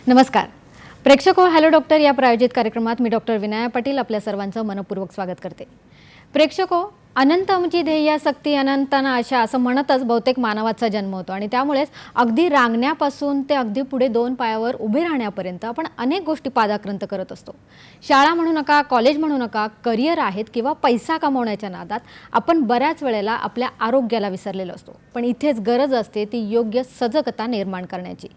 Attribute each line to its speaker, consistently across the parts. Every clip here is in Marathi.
Speaker 1: नमस्कार प्रेक्षको, हॅलो डॉक्टर या प्रायोजित कार्यक्रमात मी डॉक्टर विनया पाटील आपल्या सर्वांचं मनपूर्वक स्वागत करते. प्रेक्षको, अनंत आमची ध्येयासक्ती अनंताना आशा असं म्हणतच बहुतेक मानवाचा जन्म होतो आणि त्यामुळेच अगदी रांगण्यापासून ते अगदी पुढे दोन पायावर उभे राहण्यापर्यंत आपण अनेक गोष्टी पादाक्रांत करत असतो. शाळा म्हणू नका, कॉलेज म्हणू नका, करिअर आहेत किंवा पैसा कमवण्याच्या नादात आपण बऱ्याच वेळेला आपल्या आरोग्याला विसरलेलो असतो. पण इथेच गरज असते ती योग्य सजगता निर्माण करण्याची.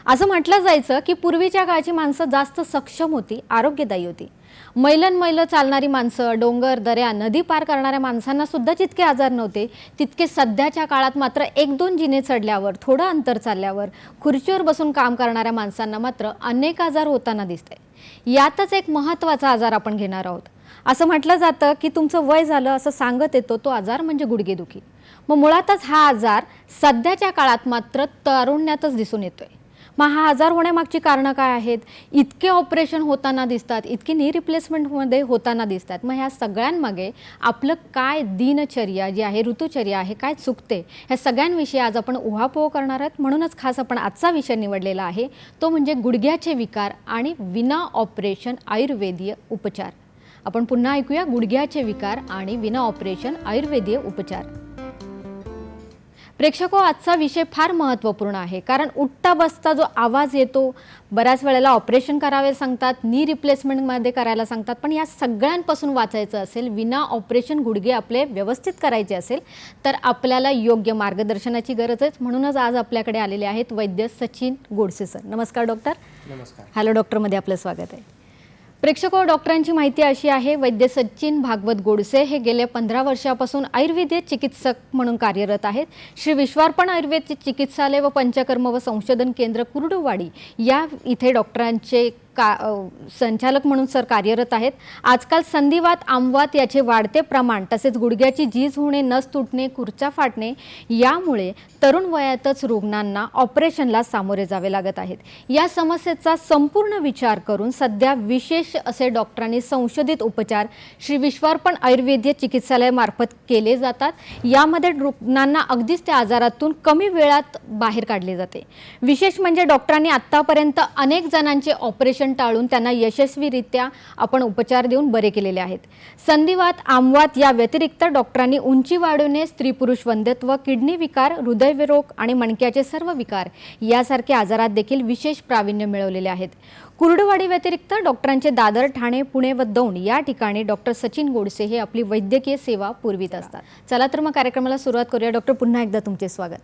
Speaker 1: असं म्हटलं जायचं की पूर्वीच्या काळची माणसं जास्त सक्षम होती, आरोग्यदायी होती. मैल चालणारी माणसं, डोंगर दऱ्या नदी पार करणाऱ्या माणसांना सुद्धा जितके आजार नव्हते तितके सध्याच्या काळात मात्र 1-2 जिने चढल्यावर, थोडं अंतर चालल्यावर, खुर्चीवर बसून काम करणाऱ्या माणसांना मात्र अनेक आजार होताना दिसते. यातच एक महत्त्वाचा आजार आपण घेणार आहोत. असं म्हटलं जातं की तुमचं वय झालं असं सांगत येतो तो आजार म्हणजे गुडघेदुखी. मग मुळातच हा आजार सध्याच्या काळात मात्र तारुण्यातच दिसून येतोय. मग हा आजार होण्यामागची कारणं काय आहेत? इतके ऑपरेशन होताना दिसतात, इतकी नी रिप्लेसमेंटमध्ये होताना दिसतात. मग ह्या सगळ्यांमागे आपलं काय दिनचर्या जी आहे, ऋतुचर्या आहे, काय चुकते, ह्या सगळ्यांविषयी आज आपण उहापोह करणार आहोत. म्हणूनच खास आपण आजचा विषय निवडलेला आहे तो म्हणजे गुडघ्याचे विकार आणि विना ऑपरेशन आयुर्वेदीय उपचार. आपण पुन्हा ऐकूया गुडघ्याचे विकार आणि विना ऑपरेशन आयुर्वेदीय उपचार. प्रेक्षको, आजचा विषय फार महत्त्वपूर्ण आहे कारण उठता बसता जो आवाज येतो, बऱ्याच वेळेला ऑपरेशन करावे सांगतात, नी रिप्लेसमेंटमध्ये करायला सांगतात. पण या सगळ्यांपासून वाचायचं असेल, विना ऑपरेशन गुडघे आपले व्यवस्थित करायचे असेल तर आपल्याला योग्य मार्गदर्शनाची गरज आहे. म्हणूनच आज आपल्याकडे आलेले आहेत वैद्य सचिन गोडसे सर. नमस्कार डॉक्टर.
Speaker 2: नमस्कार.
Speaker 1: हॅलो डॉक्टरमध्ये आपलं स्वागत आहे. प्रेक्षको, डॉक्टरांची माहिती अशी आहे, वैद्य सचिन भागवत गोडसे हे गेल्या 15 वर्षापासून आयुर्वेदीय चिकित्सक म्हणून कार्यरत आहेत. श्री विश्वार्पण आयुर्वेद चिकित्सालय व पंचकर्म व संशोधन केंद्र कुर्डुवाडी या इथे डॉक्टरांचे संचालक म्हणून सर कार्यरत आहेत. आजकाल संधिवात, आमवात याचे वाढते प्रमाण तसेच गुडघ्याची झीज होणे, नस तुटणे, खुर्च्या फाटणे यामुळे तरुण वयातच रुग्णांना ऑपरेशनला सामोरे जावे लागत आहेत. या समस्येचा संपूर्ण विचार करून सध्या विशेष असे डॉक्टरांनी संशोधित उपचार श्री विश्वार्पण आयुर्वेदीय चिकित्सालयामार्फत केले जातात. यामध्ये रुग्णांना अगदीच त्या आजारातून कमी वेळात बाहेर काढले जाते. विशेष म्हणजे डॉक्टरांनी आत्तापर्यंत अनेक जणांचे ऑपरेशन टाळून त्यांना यशस्वीरित्या आपण उपचार देऊन बरे केलेले आहेत. संधिवात, आमवात या व्यतिरिक्त डॉक्टरांनी उंची वाढवणे, स्त्री पुरुष वंध्यत्व, किडनी विकार, हृदयरोग आणि मणक्याचे सर्व विकार यासारख्या आजारात देखील विशेष प्रावीण्य मिळवलेले आहेत. कुर्डुवाडी व्यतिरिक्त डॉक्टरांचे दादर, ठाणे, पुणे व दौंड या ठिकाणी डॉक्टर सचिन गोडसे हे आपली वैद्यकीय सेवा पुरवित असतात. चला तर मग कार्यक्रमाला सुरुवात करूया. डॉक्टर, पुन्हा एकदा तुमचे स्वागत.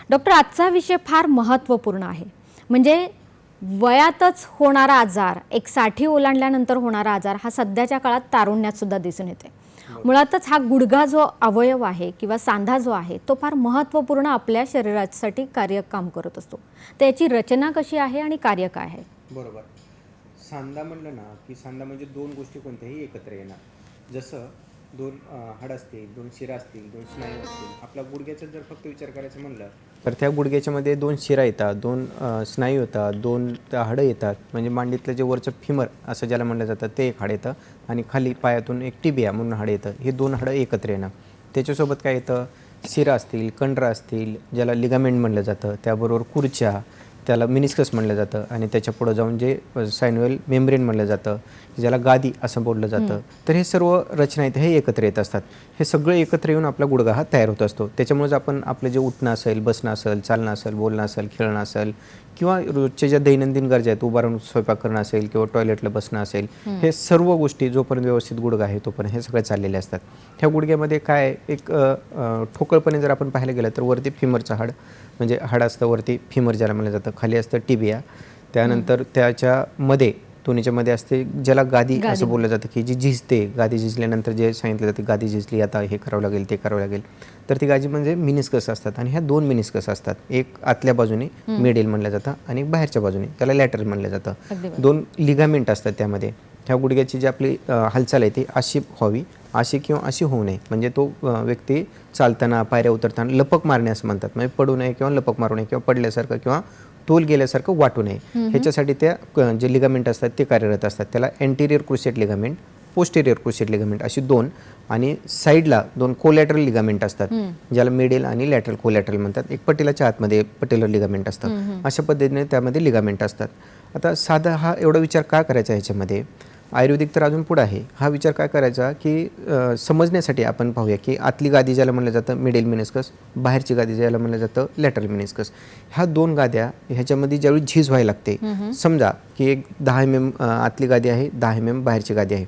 Speaker 1: डॉक्टर, आजचा विषय फार महत्त्वपूर्ण आहे. म्हणजे वयातच होणारा आजार, एक 60 ओलांडल्यानंतर होणारा आजार हा सध्याच्या काळात तारुण्यात सुद्धा दिसून येते. मुळातच हा गुडघा जो अवयव आहे किंवा सांधा जो आहे तो फार महत्त्वपूर्ण आपल्या शरीरासाठी काम करत असतो. त्याची रचना कशी आहे आणि कार्य काय आहे?
Speaker 2: बरोबर. सांधा म्हणलं ना की सांधा म्हणजे 2 गोष्टी कोणत्याही एकत्र येणार. जसं 2 हाड असतील, 2 शिरा असतील, 2 स्नायू असतील. आपल्या गुडघ्याचा जर फक्त विचार करायचं म्हणलं तर त्या गुडघ्याच्यामध्ये 2 शिरा येतात, 2 स्नायू येतात, 2 हाडं येतात. म्हणजे मांडीतलं जे वरचं फिमर असं ज्याला म्हणलं जातं ते एक हाड येतं आणि खाली पायातून एक टिबिया म्हणून हाड येतं. हे 2 हाडं एकत्र येणं. त्याच्यासोबत काय येतं? शिरा असतील, कंडरा असतील, ज्याला लिगामेंट म्हणलं जातं, त्याबरोबर खुर्च्या, त्याला मिनिस्कस म्हणलं जातं आणि त्याच्या पुढं जाऊन जे सायनोव्हेल मेम्ब्रेन म्हणलं जातं, ज्याला गादी असं बोललं जातं. तर हे सर्व रचना आहेत हे एकत्र येत असतात. हे सगळं एकत्र येऊन आपला गुडघा हा तयार होत असतो. त्याच्यामुळेच आपण आपलं जे उठणं असेल, बसणं असेल, चालणं असेल, बोलणं असेल, खेळणं असेल किंवा रोजच्या ज्या दैनंदिन गरजा आहेत, उभा राहून स्वयंपाक करणं असेल किंवा टॉयलेटला बसणं असेल, हे सर्व गोष्टी जोपर्यंत व्यवस्थित गुडघा आहे तोपर्यंत हे सगळे चाललेले असतात. ह्या गुडघ्यामध्ये काय एक ठोकळपणे जर आपण पाहायला गेलं तर वरती फिमरचं हाड म्हणजे हाड असतं, वरती फिमर ज्याला म्हणलं जातं, खाली असतं टिबिया, त्यानंतर त्याच्यामध्ये दोन्हीच्या मध्ये असते ज्याला गादी असं बोललं जातं की जी झिजते. गादी झिजल्यानंतर जे सांगितलं जातं गादी झिजली, आता हे करावं लागेल, ते करावं लागेल. तर ती गादी म्हणजे मिनिस्कस असतात आणि ह्या 2 मिनिस्कस असतात. एक आतल्या बाजूने मिडेल म्हणलं जातं आणि बाहेरच्या बाजूने त्याला लॅटरल म्हणलं जातं. 2 लिगामेंट असतात त्यामध्ये. ह्या गुडघ्याची जी आपली हालचाल आहे ती अशी व्हावी, अशी किंवा अशी होऊ नये. म्हणजे तो व्यक्ती चालताना, पायऱ्या उतरताना लपक मारणे असं म्हणतात. म्हणजे पडू नये किंवा लपक मारू नये किंवा पडल्यासारखं किंवा तोल गेल्यासारखं वाटू नये ह्याच्यासाठी त्या जे लिगामेंट असतात ते कार्यरत असतात. त्याला एंटिरियर क्रुसेट लिगामेंट, पोस्टेरियर क्रुसेट लिगामेंट अशी 2 आणि साईडला 2 कोलॅटरल लिगामेंट असतात, ज्याला मिडेल आणि लॅटरल कोलॅटरल म्हणतात. एक पटेलाच्या आतमध्ये पटेलर लिगामेंट असतं. अशा पद्धतीने त्यामध्ये लिगामेंट असतात. आता साधा हा एवढा विचार का करायचा ह्याच्यामध्ये, आयुर्वेदिक तर अजून पुढं आहे. हा विचार काय करायचा की समजण्यासाठी आपण पाहूया की आतली गादी ज्याला म्हणलं जातं मिडेल मिनिस्कस, बाहेरची गादी ज्याला म्हणलं जातं लॅटरल मिनिस्कस. ह्या 2 गाद्या ह्याच्यामध्ये ज्यावेळी झीज व्हायला लागते, समजा की एक 10 mm आतली गादी आहे, 10 mm बाहेरची गादी आहे.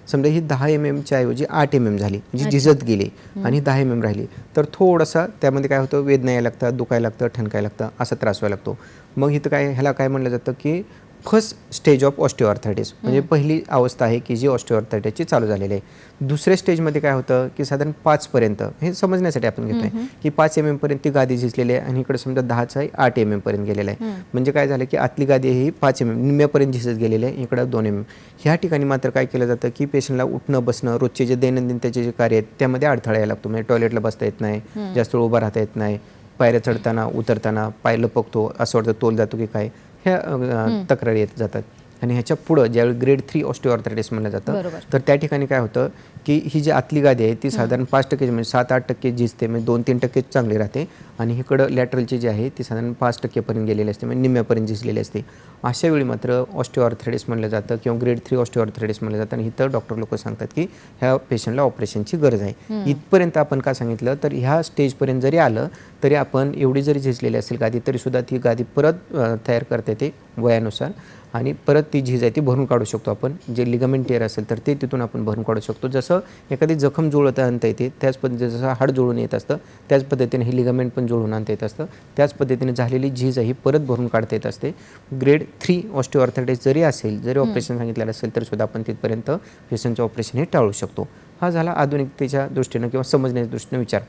Speaker 2: समजा ही 10 mmच्या ऐवजी 8 mm झाली, म्हणजे झिजत गेली आणि 10 mm राहिली, तर थोडासा त्यामध्ये काय होतं, वेदना यायला लागतात, दुखायला लागतं, ठणकायला लागतं, असा त्रास व्हायला लागतो. मग इथं काय, ह्याला काय म्हणलं जातं की फर्स्ट स्टेज ऑफ ऑस्टिओआर्थरायटिस, म्हणजे पहिली अवस्था आहे की जी ऑस्टिओआर्थरायटिसची चालू झालेली आहे. दुसऱ्या स्टेजमध्ये काय होतं की साधारण 5 पर्यंत, हे समजण्यासाठी आपण घेतोय की 5 mm पर्यंत ती गादी झिजलेली आहे आणि इकडे समजा 10चा आहे 8 mm पर्यंत गेलेला आहे. म्हणजे काय झालं की आतली गादी ही 5 mm निम्म्यापर्यंत झिजत गेलेली आहे, इकडं 2 mm. ह्या ठिकाणी मात्र काय केलं जातं की पेशंटला उठणं बसणं, रोजचे जे दैनंदिन त्याचे जे कार्य आहेत त्यामध्ये अडथळा यायला लागतो. म्हणजे टॉयलेटला बसता येत नाही, जास्त वेळ उभा राहता येत नाही, पायऱ्या चढताना उतरताना पाय लपकतो, असं वाटतं तोल जातो की काय, ह्या तक्रारी येत जातात. आणि ह्याच्या पुढं ज्यावेळी ग्रेड 3 ऑस्टिओआर्थरायटिस म्हणलं जातं, तर त्या ठिकाणी काय होतं की ही जी आतली गादी आहे ती साधारण 5% म्हणजे 7-8% झिजते, म्हणजे 2-3% चांगली राहते. आणि इकडं लॅटरलची जी आहे ती साधारण 5% पर्यंत गेलेली असते, म्हणजे निम्म्यापर्यंत झिजलेली असते. अशा वेळी मात्र ऑस्टिओआर्थरायटिस म्हणलं जातं किंवा ग्रेड 3 ऑस्टिओआर्थरायटिस म्हणलं जातं. आणि इथं डॉक्टर लोक सांगतात की ह्या पेशंटला ऑपरेशनची गरज आहे. इथपर्यंत आपण का सांगितलं, तर ह्या स्टेजपर्यंत जरी आलं तरी आपण एवढी जरी झिजलेली असेल गादी तरीसुद्धा ती गादी परत तयार करता येते वयानुसार, आणि परत ती झीज आहे ती भरून काढू शकतो आपण. जे लिगामेंट टेअर असेल तर ते तिथून आपण भरून काढू शकतो. जसं एखादी जखम जुळवता आणता येते त्याच पद्धतीने, जसं हाड जुळून येत असतं त्याच पद्धतीने हे लिगामेंट पण जुळवून आणता येत असतं. त्याच पद्धतीने झालेली झीज आहे ही परत भरून काढता येत असते. ग्रेड 3 ऑस्टिओआर्थरायटिस जरी असेल, जरी ऑपरेशन सांगितलेलं असेल तरी सुद्धा आपण तिथपर्यंत पेशंटचं ऑपरेशन हे टाळू शकतो. हा झाला आधुनिकतेच्या दृष्टीनं किंवा समजण्याच्या दृष्टीनं विचार.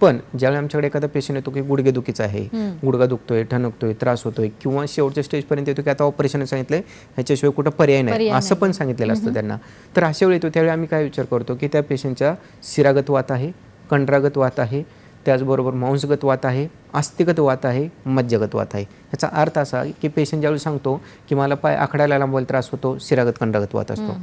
Speaker 2: पण ज्यावेळी आमच्याकडे एखादा पेशंट येतो की गुडघेदुखीचा आहे, गुडघा दुखतोय, ठणकतोय, त्रास होतोय, किंवा शेवटच्या स्टेजपर्यंत येतो की आता ऑपरेशन सांगितलंय, ह्याच्याशिवाय कुठं पर्याय नाही असं पण सांगितलेलं असतं त्यांना. तर अशा वेळी येतो त्यावेळी आम्ही काय विचार करतो की त्या पेशंटच्या शिरागत वात आहे, कंडरागत वात आहे, त्याचबरोबर मांसगत वात आहे, अस्थिगत वात आहे, मज्जागत वात आहे. ह्याचा अर्थ असा की पेशंट ज्यावेळी सांगतो की मला पाय आखडायला लांबवायला त्रास होतो, शिरागत कंडरागत वात असतो.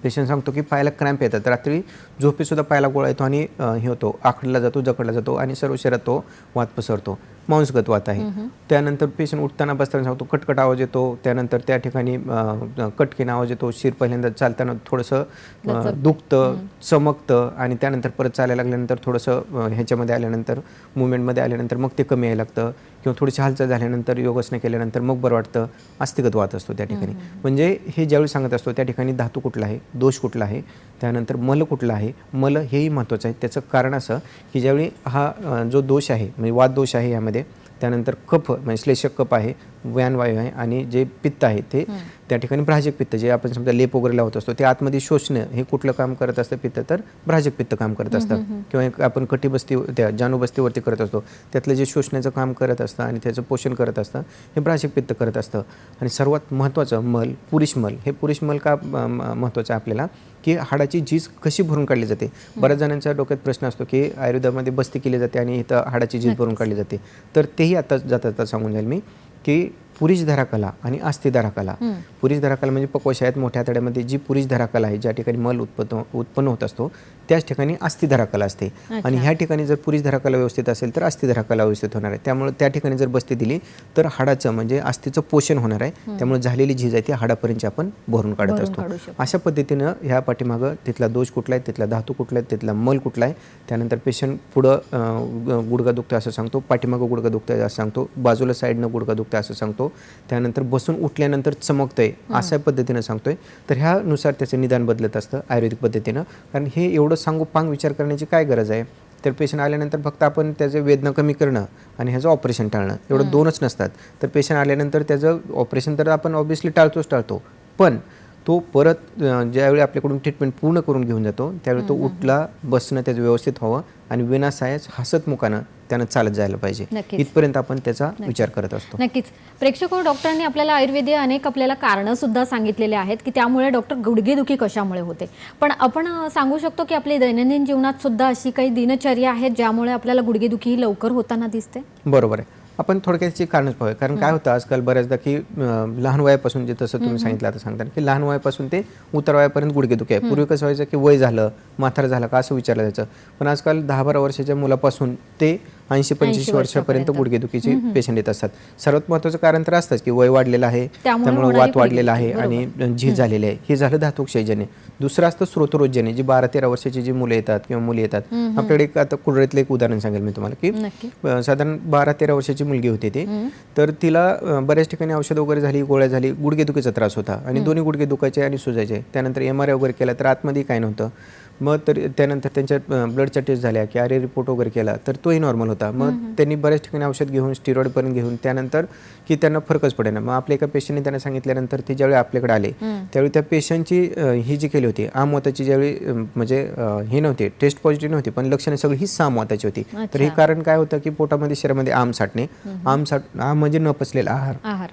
Speaker 2: पेशंट सांगतो की पायाला क्रॅम्प येतात, रात्री झोपेसुद्धा पायाला गोळा येतो आणि हे होतो, आखडला जातो, जखडला जातो आणि सर्व शरीरात तो वात पसरतो, मांसगत वात आहे. त्यानंतर पेशंट उठताना बसताना सांगतो कटकट आवाज येतो, त्यानंतर त्या ठिकाणी कटकीन आवाज येतो, शिर पहिल्यांदा चालताना थोडंसं दुखतं, चमकतं, आणि त्यानंतर परत चालायला लागल्यानंतर थोडंसं ह्याच्यामध्ये आल्यानंतर मुवमेंटमध्ये आल्यानंतर मग ते कमी यायला लागतं, किंवा थोडीशी हालचाल झाल्यानंतर योगासनं केल्यानंतर मग बरं वाटतं. अस्थिगत वात असतो त्या ठिकाणी. म्हणजे हे ज्यावेळी सांगत असतो त्या ठिकाणी धातू कुठला आहे, दोष कुठला आहे, त्यानंतर मल कुठला आहे. मल हेही महत्त्वाचं आहे. त्याचं कारण असं की ज्यावेळी हा जो दोष आहे, म्हणजे वात दोष आहे यामध्ये, त्यानंतर कफ म्हणजे श्लेषक कफ आहे, व्यानवायू आहे, आणि जे पित्त आहे ते त्या ठिकाणी भ्राजक पित्त, जे आपण समजा लेप वगैरे लावत असतो ते आतमध्ये शोषणं हे कुठलं काम करत असतं पित्त, तर भ्राजक पित्त काम करत असतं. किंवा एक आपण कटिबस्ती त्या जानुबस्तीवरती करत असतो त्यातलं जे शोषण्याचं काम करत असतं आणि त्याचं पोषण करत असतं हे भ्राजक पित्त करत असतं. आणि सर्वात महत्त्वाचं मल, पुरुष मल. हे पुरुष मल का महत्त्वाचं आहे आपल्याला, की हाडाची झीज कशी भरून काढली जाते. बऱ्याच जणांच्या डोक्यात प्रश्न असतो की आयुर्वेदामध्ये बस्ती केली जाते आणि इथं हाडाची झीज भरून काढली जाते. तर तेही आता जाता सांगून जाईल मी की पुरुष धराकला आणि अस्थि धराकला. पुरुष धराकला म्हणजे पक्वशयात मोठ्या आतड्यामध्ये जी पुरुष धराकला आहे, ज्या ठिकाणी मल उत्पन्न होत असतो त्याच ठिकाणी अस्थि धराकला असते. आणि ह्या ठिकाणी जर पुरुष धराकला व्यवस्थित असेल तर अस्थि धराकला व्यवस्थित होणार आहे. त्यामुळे त्या ठिकाणी जर बस्ती दिली तर हाडाचं म्हणजे अस्थिचं पोषण होणार आहे. त्यामुळे झालेली झीज आहे ती हाडापर्यंत आपण भरून काढत असतो. अशा पद्धतीनं ह्या पाठीमागं तिथला दोष कुठला आहे, तिथला धातू कुठला आहे, तिथला मल कुठला आहे. त्यानंतर पेशंट पुढं गुडघा दुखतं असं सांगतो, पाठीमागं गुडघा दुखतं असं सांगतो, बाजूला साईडनं गुडघा दुखतं असं सांगतो, त्यानंतर बसून उठल्यानंतर चमकतंय अशा पद्धतीनं सांगतोय. तर ह्यानुसार त्याचं निदान बदलत असतं आयुर्वेदिक पद्धतीनं. कारण हे एवढं सांगोपांग विचार करण्याची काय गरज आहे. तर पेशंट आल्यानंतर फक्त आपण त्याचे वेदना कमी करणं आणि ह्याचं ऑपरेशन टाळणं एवढं दोनच नसतात. तर पेशंट आल्यानंतर त्याचं ऑपरेशन तर आपण ऑब्व्हियसली टाळतो, पण तो परत ज्यावेळी आपल्याकडून ट्रीटमेंट पूर्ण करून घेऊन जातो त्यावेळी तो उठला बसणं त्याचं व्यवस्थित व्हावं आणि विनासायास हसतमुखानं त्यानं चालत जायला पाहिजे. इथपर्यंत आपण त्याचा विचार करत असतो.
Speaker 1: नक्कीच. प्रेक्षक डॉक्टरांनी आपल्याला आयुर्वेदीय अनेक आपल्याला कारणं सुद्धा सांगितलेले आहेत की त्यामुळे डॉक्टर गुडघेदुखी कशामुळे होते. पण आपण सांगू शकतो की आपली दैनंदिन जीवनात सुद्धा अशी काही दिनचर्या आहेत ज्यामुळे आपल्याला गुडघेदुखी लवकर होताना दिसते.
Speaker 2: बरोबर आहे. आपण थोडक्यात त्याची कारणच पाहूया. कारण काय होतं आजकाल बऱ्याचदा की लहान वयापासून जे तसं तुम्ही सांगितलं आता सांगताना की लहान वयापासून ते उतर वयापर्यंत गुडघेदुखी आहे. पूर्वी कसं व्हायचं की वय झालं, म्हातारं झालं का असं विचारलं जायचं. पण आजकाल 10-12 वर्षाच्या मुलापासून ते 80-85 वर्षापर्यंत गुडघेदुखीचे पेशंट येत असतात. सर्वात महत्त्वाचं कारण तर असतंच की वय वाढलेलं आहे, त्यामुळे वात वाढलेला आहे आणि झीज झालेली आहे. हे झालं धातुक्षयजन्य. दुसरं असतं स्रोतरोगजन्य, जी 12-13 वर्षाची जी मुलं येतात किंवा मुली येतात. आपल्याकडे एक आता कुडळीतलं एक उदाहरण सांगेल मी तुम्हाला की साधारण 12-13 वर्षाची मुलगी होती ती, तर तिला बऱ्याच ठिकाणी औषध वगैरे झाली, गोळ्या झाली, गुडघेदुखीचा त्रास होता आणि दोन्ही गुडघे दुखायचे आणि सुजायचे. त्यानंतर MRI वगैरे केला तर आतमध्ये काय नव्हतं. मग तर त्यानंतर त्यांच्या ब्लडच्या टेस्ट झाल्या की रिपोर्ट वगैरे केला तर तोही नॉर्मल होता. मग त्यांनी बऱ्याच ठिकाणी औषध घेऊन स्टिरॉइडपर्यंत घेऊन त्यानंतर की त्यांना फरकच पडेना. मग आपल्या एका पेशंटने त्यांना सांगितल्यानंतर ते ज्यावेळी आपल्याकडे आले त्यावेळी त्या पेशंटची ही जी केली होती आमवाताची ज्यावेळी म्हणजे हे नव्हते, टेस्ट पॉझिटिव्ह नव्हती पण लक्षणे सगळी ही सामवाताची होती. तर हे कारण काय होतं की पोटामध्ये शरीरामध्ये आम साठणे, आम म्हणजे न पचलेला आहार,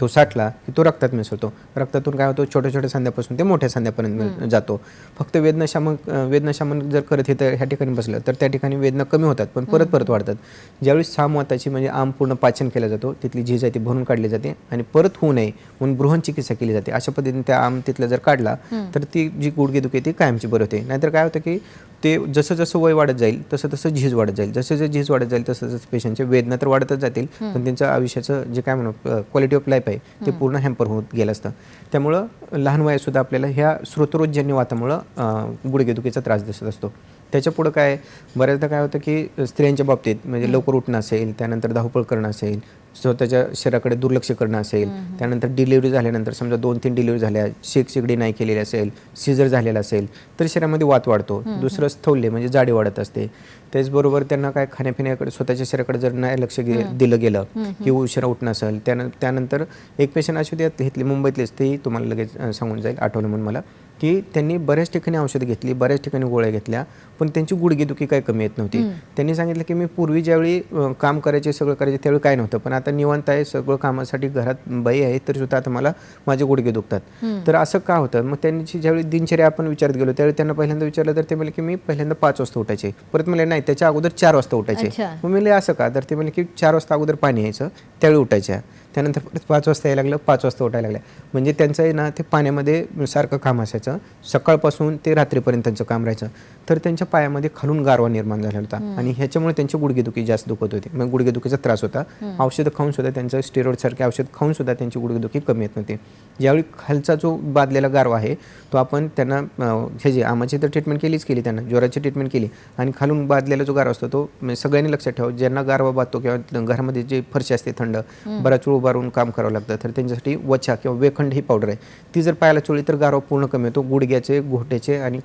Speaker 2: तो साठला की तो रक्तात मिसळतो. रक्तातून काय होतं, छोट्या छोट्या सांध्यापासून ते मोठ्या सांध्यापर्यंत जातो. फक्त वेदनाशामन जर करत हे ह्या ठिकाणी बसलं तर त्या ठिकाणी वेदना कमी होतात पण परत वाढतात. ज्यावेळी सामवाताची म्हणजे आम पूर्ण पाचन केला जातो, तिथली झीज आहे ती भरून काढली जाते आणि परत होऊ नये म्हणून बृहन चिकित्सा केली जाते. अशा पद्धतीने त्या आम तिथला जर काढला तर ती जी गुडघेदुखी ती कायमची बरी होते. नाहीतर काय होतं की ते जसं जसं वय वाढत जाईल तसं झीज वाढत जाईल, जसं झीज वाढत जाईल तसं पेशंटचे वेदना तर वाढतच जातील पण त्यांचं आयुष्याचं जे काय म्हणू क्वालिटी ऑफ लाईफ आहे ते पूर्ण हॅम्पर होत गेलं असतं. त्यामुळं लहान वयातसुद्धा आपल्याला ह्या स्रोतरोगजन्य वातामुळं गुडघेदुखीचा त्रास दिसत असतो. त्याच्या पुढं काय बऱ्याचदा काय होतं की स्त्रियांच्या बाबतीत म्हणजे लवकर उठणं असेल, त्यानंतर धावपळ करणं असेल, स्वतःच्या शरीराकडे दुर्लक्ष करणं असेल, त्यानंतर डिलिव्हरी झाल्यानंतर समजा 2-3 डिलिव्हरी झाल्या, शेकडी नाही केलेली असेल, सिजर झालेला असेल तर शरीरामध्ये वात वाढतो. दुसरं स्थौल्य म्हणजे जाडी वाढत असते. त्याचबरोबर त्यांना काय खाण्यापिण्याकडे स्वतःच्या शरीराकडे जर नाही लक्ष दिलं गेलं की उशिरा उठणं असेल. त्यानंतर एक पेशंट अशी होती इथली मुंबईतलीच, तेही तुम्हाला लगेच सांगून जाईल, आठवलं म्हणून मला, की त्यांनी बऱ्याच ठिकाणी औषधं घेतली, बऱ्याच ठिकाणी गोळ्या घेतल्या पण त्यांची गुडघेदुखी काही कमी येत नव्हती. त्यांनी सांगितलं की मी पूर्वी ज्यावेळी काम करायचे सगळं करायचे त्यावेळी काय नव्हतं पण आता निवांत आहे, सगळं कामासाठी घरात बाई आहे तरी सुद्धा आता मला माझे गुडघे दुखतात. तर असं का होतं. मग त्यांची ज्यावेळी दिनचर्या आपण विचारत गेलो त्यावेळी त्यांना पहिल्यांदा विचारलं तर ते म्हणले की मी पहिल्यांदा 5 वाजता उठायचे, परत म्हणले नाही त्याच्या अगोदर 4 वाजता उठायचे. मग म्हणले असं का, तर ते म्हणले की 4 वाजता अगोदर पाणी यायचं त्यावेळी उठायच्या, त्यानंतर परत 5 वाजता यायला लागलं, 5 वाजता उठायला लागल्या. म्हणजे त्यांचं आहे ना ते पाण्यामध्ये सारखं काम असायचं, सकाळपासून ते रात्रीपर्यंत त्यांचं काम राहायचं. तर त्यांच्या पायामध्ये खालून गारवा निर्माण झाला होता आणि ह्याच्यामुळे त्यांची गुडघेदुखी जास्त दुखत होती. मग गुडघेदुखीचा त्रास होता. औषधं खाऊन सुद्धा त्यांचं स्टेरॉइडसारखे औषध खाऊन सुद्धा त्यांची गुडघेदुखी कमी येत नव्हती. ज्यावेळी खालचा जो बादलेला गारवा आहे तो आपण त्यांना ह्याची आमाची तर ट्रीटमेंट केली त्यांना, ज्वराची ट्रीटमेंट केली आणि खालून बादलेला जो गारवा असतो तो सगळ्यांनी लक्षात ठेवा, ज्यांना गारवा बाधतो किंवा घरामध्ये जे फरशी असते थंड बराच वेळ उभारून काम करावं लागतं तर त्यांच्यासाठी वछा किंवा वेखंड ही पावडर आहे, ती जर पायाला चोळली तर गारवा पूर्ण कमी होतो. गुडघ्याचे, घोट्याचे आणि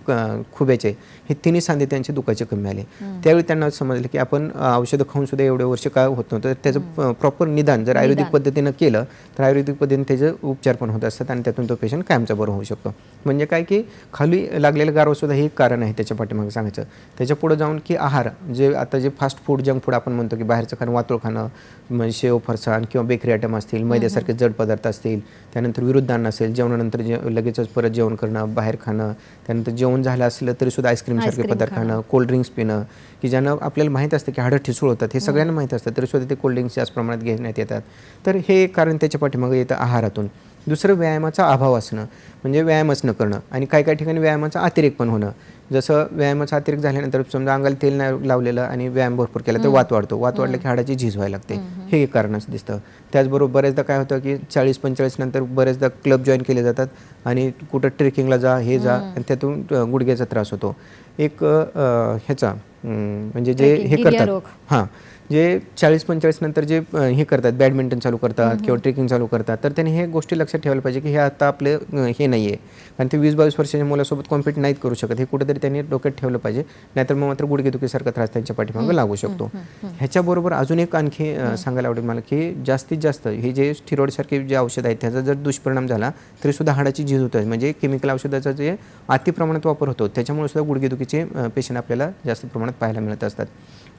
Speaker 2: खुब्याचे हे तिन्ही सांधे त्यांचे दुखायचे कमी आले. त्यावेळी त्यांना समजलं की आपण औषधं खाऊन सुद्धा एवढे वर्ष काय होत नव्हतं. त्याचं प्रॉपर निदान जर आयुर्वेदिक पद्धतीनं केलं तर आयुर्वेदिक पद्धतीने त्याचे उपचार पण होत असतात आणि त्यातून तो पेशंट कायमचा बरं होऊ शकतो. म्हणजे काय की खाली लागलेलं गारवा सुद्धा हे एक कारण आहे त्याच्या पाठीमागे सांगायचं. त्याच्या पुढे जाऊन की आहार, जे आता जे फास्ट फूड, जंक फूड आपण म्हणतो की बाहेरचं खाणं, वातोळ खाणं, म्हणजे शेव, फरसाण किंवा बेकरी आयटम असतील, मैद्यासारखे जड पदार्थ असतील, त्यानंतर विरुद्ध अन्न असेल, जेवणानंतर लगेचच परत जेवण करणं, बाहेर खाणं, त्यानंतर जेवण झालं असलं तरी सुद्धा आईस्क्रीमसारखे पदार्थ खाणं, कोल्ड्रिंक्स पिणं की ज्यानं आपल्याला माहीत असतं की हाडं ठिसूळ होतात, हे सगळ्यांना माहीत असतं तरी सुद्धा ते कोल्ड्रिंक्स जास्त प्रमाणात घेण्यात येतात. तर हे कारण त्याच्या पाठीमागे येतं आहारातून. दुसरं व्यायामाचा अभाव असणं, म्हणजे व्यायामच न करणं आणि काही ठिकाणी व्यायामाचा अतिरेक पण होणं. जसं व्यायामाचा अतिरेक झाल्यानंतर समजा अंगाला तेल नाही लावलेलं आणि व्यायाम भरपूर केला तर वात वाढतो, वात वाढलं की हाडाची झीज व्हायला लागते, हे एक कारणच दिसतं. त्याचबरोबर बऱ्याचदा काय होतं की 40-45 नंतर बऱ्याचदा क्लब जॉईन केले जातात आणि कुठं ट्रेकिंगला जा, हे जा आणि त्यातून गुडघ्याचा त्रास होतो. एक ह्याचा म्हणजे जे हे करतात जे 40-45 नंतर जे हे करतात, बॅडमिंटन चालू करतात किंवा ट्रेकिंग चालू करतात, तर त्यांनी हे गोष्टी लक्षात ठेवायला पाहिजे की हे आता आपले हे नाही आहे कारण ते 20-22 वर्षाच्या मुलासोबत कॉम्पिट नाहीत करू शकत. हे कुठेतरी त्यांनी डोक्यात ठेवलं पाहिजे, नाहीतर मग मात्र गुडघेदुखीसारखा त्रास त्यांच्या पाठीमागे लागू शकतो. ह्याच्याबरोबर अजून एक आणखी सांगायला आवडेल मला की जास्तीत जास्त हे जे स्टिरॉइडसारखे जे औषध आहेत त्याचा जर दुष्परिणाम झाला तरी सुद्धा हाडाची झीज होते. म्हणजे केमिकल औषधाचा जे अति प्रमाणात वापर होतो त्याच्यामुळे सुद्धा गुडघेदुखीचे पेशंट आपल्याला जास्त प्रमाणात पाहायला मिळत असतात.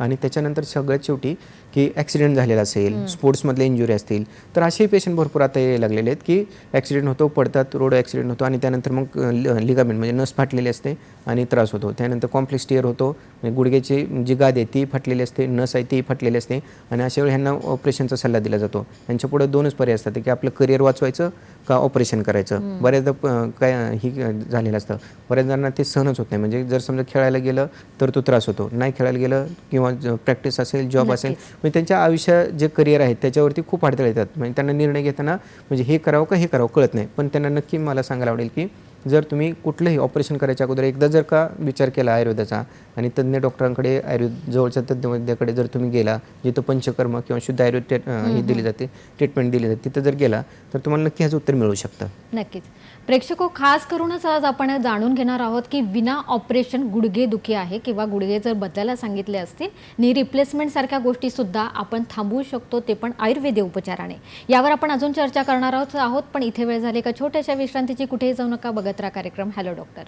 Speaker 2: आणि त्याच्यानंतर सगळ्यात शेवटी छोटी की ॲक्सिडेंट झालेला असेल, स्पोर्ट्समधले इंजुरी असतील, तर असेही पेशंट भरपूर आता यायला लागलेले आहेत की ॲक्सिडेंट होतो, पडतात, रोड ॲक्सिडेंट होतो आणि त्यानंतर मग लिगामेंट म्हणजे नस फाटलेली असते आणि त्रास होतो. त्यानंतर कॉम्प्लेक्स टिअर होतो, म्हणजे गुडघ्याची जी गाद आहे ती फाटलेली असते, नस आहे ती फाटलेली असते आणि अशा वेळी ह्यांना ऑपरेशनचा सल्ला दिला जातो. यांच्यापुढे दोनच पर्याय असतात की आपलं करिअर वाचवायचं का ऑपरेशन करायचं. बऱ्याचदा काय ही झालेलं असतं, बऱ्याच जणांना ते सहनच होत नाही. म्हणजे जर समजा खेळायला गेलं तर तो त्रास होतो, नाही खेळायला गेलं किंवा प्रॅक्टिस असेल, जॉब असेल, म्हणजे त्यांच्या आयुष्यात जे करिअर आहे त्याच्यावरती खूप अडथळे येतात. म्हणजे त्यांना निर्णय घेताना म्हणजे हे करावं का हे करावं कळत नाही. पण त्यांना नक्की मला सांगायला आवडेल की जर तुम्ही कुठलंही ऑपरेशन करायच्या अगोदर एकदा जर का विचार केला आयुर्वेदाचा आणि तज्ज्ञ डॉक्टरांकडे, आयुर्वेद जवळच्या तज्ज्ञ वैद्याकडे जर तुम्ही गेला, जिथं पंचकर्म किंवा शुद्ध आयुर्वेद ही दिली जाते, ट्रीटमेंट दिली जाते, तिथं जर गेला तर तुम्हाला नक्की ह्याचं उत्तर मिळू शकतं.
Speaker 1: नक्कीच. प्रेक्षको, खास करूनच आज आपण जाणून घेणार आहोत की विना ऑपरेशन गुडघेदुखी आहे किंवा गुडघे जर बदलायला सांगितले असतील, नी रिप्लेसमेंट सारख्या गोष्टी सुद्धा आपण थांबवू शकतो, ते पण आयुर्वेदीय उपचाराने. यावर आपण अजून चर्चा करणार आहोत, पण इथे वेळ झाली का छोट्याशा विश्रांतीची. कुठेही जाऊ नका, बघत राहा कार्यक्रम हॅलो डॉक्टर.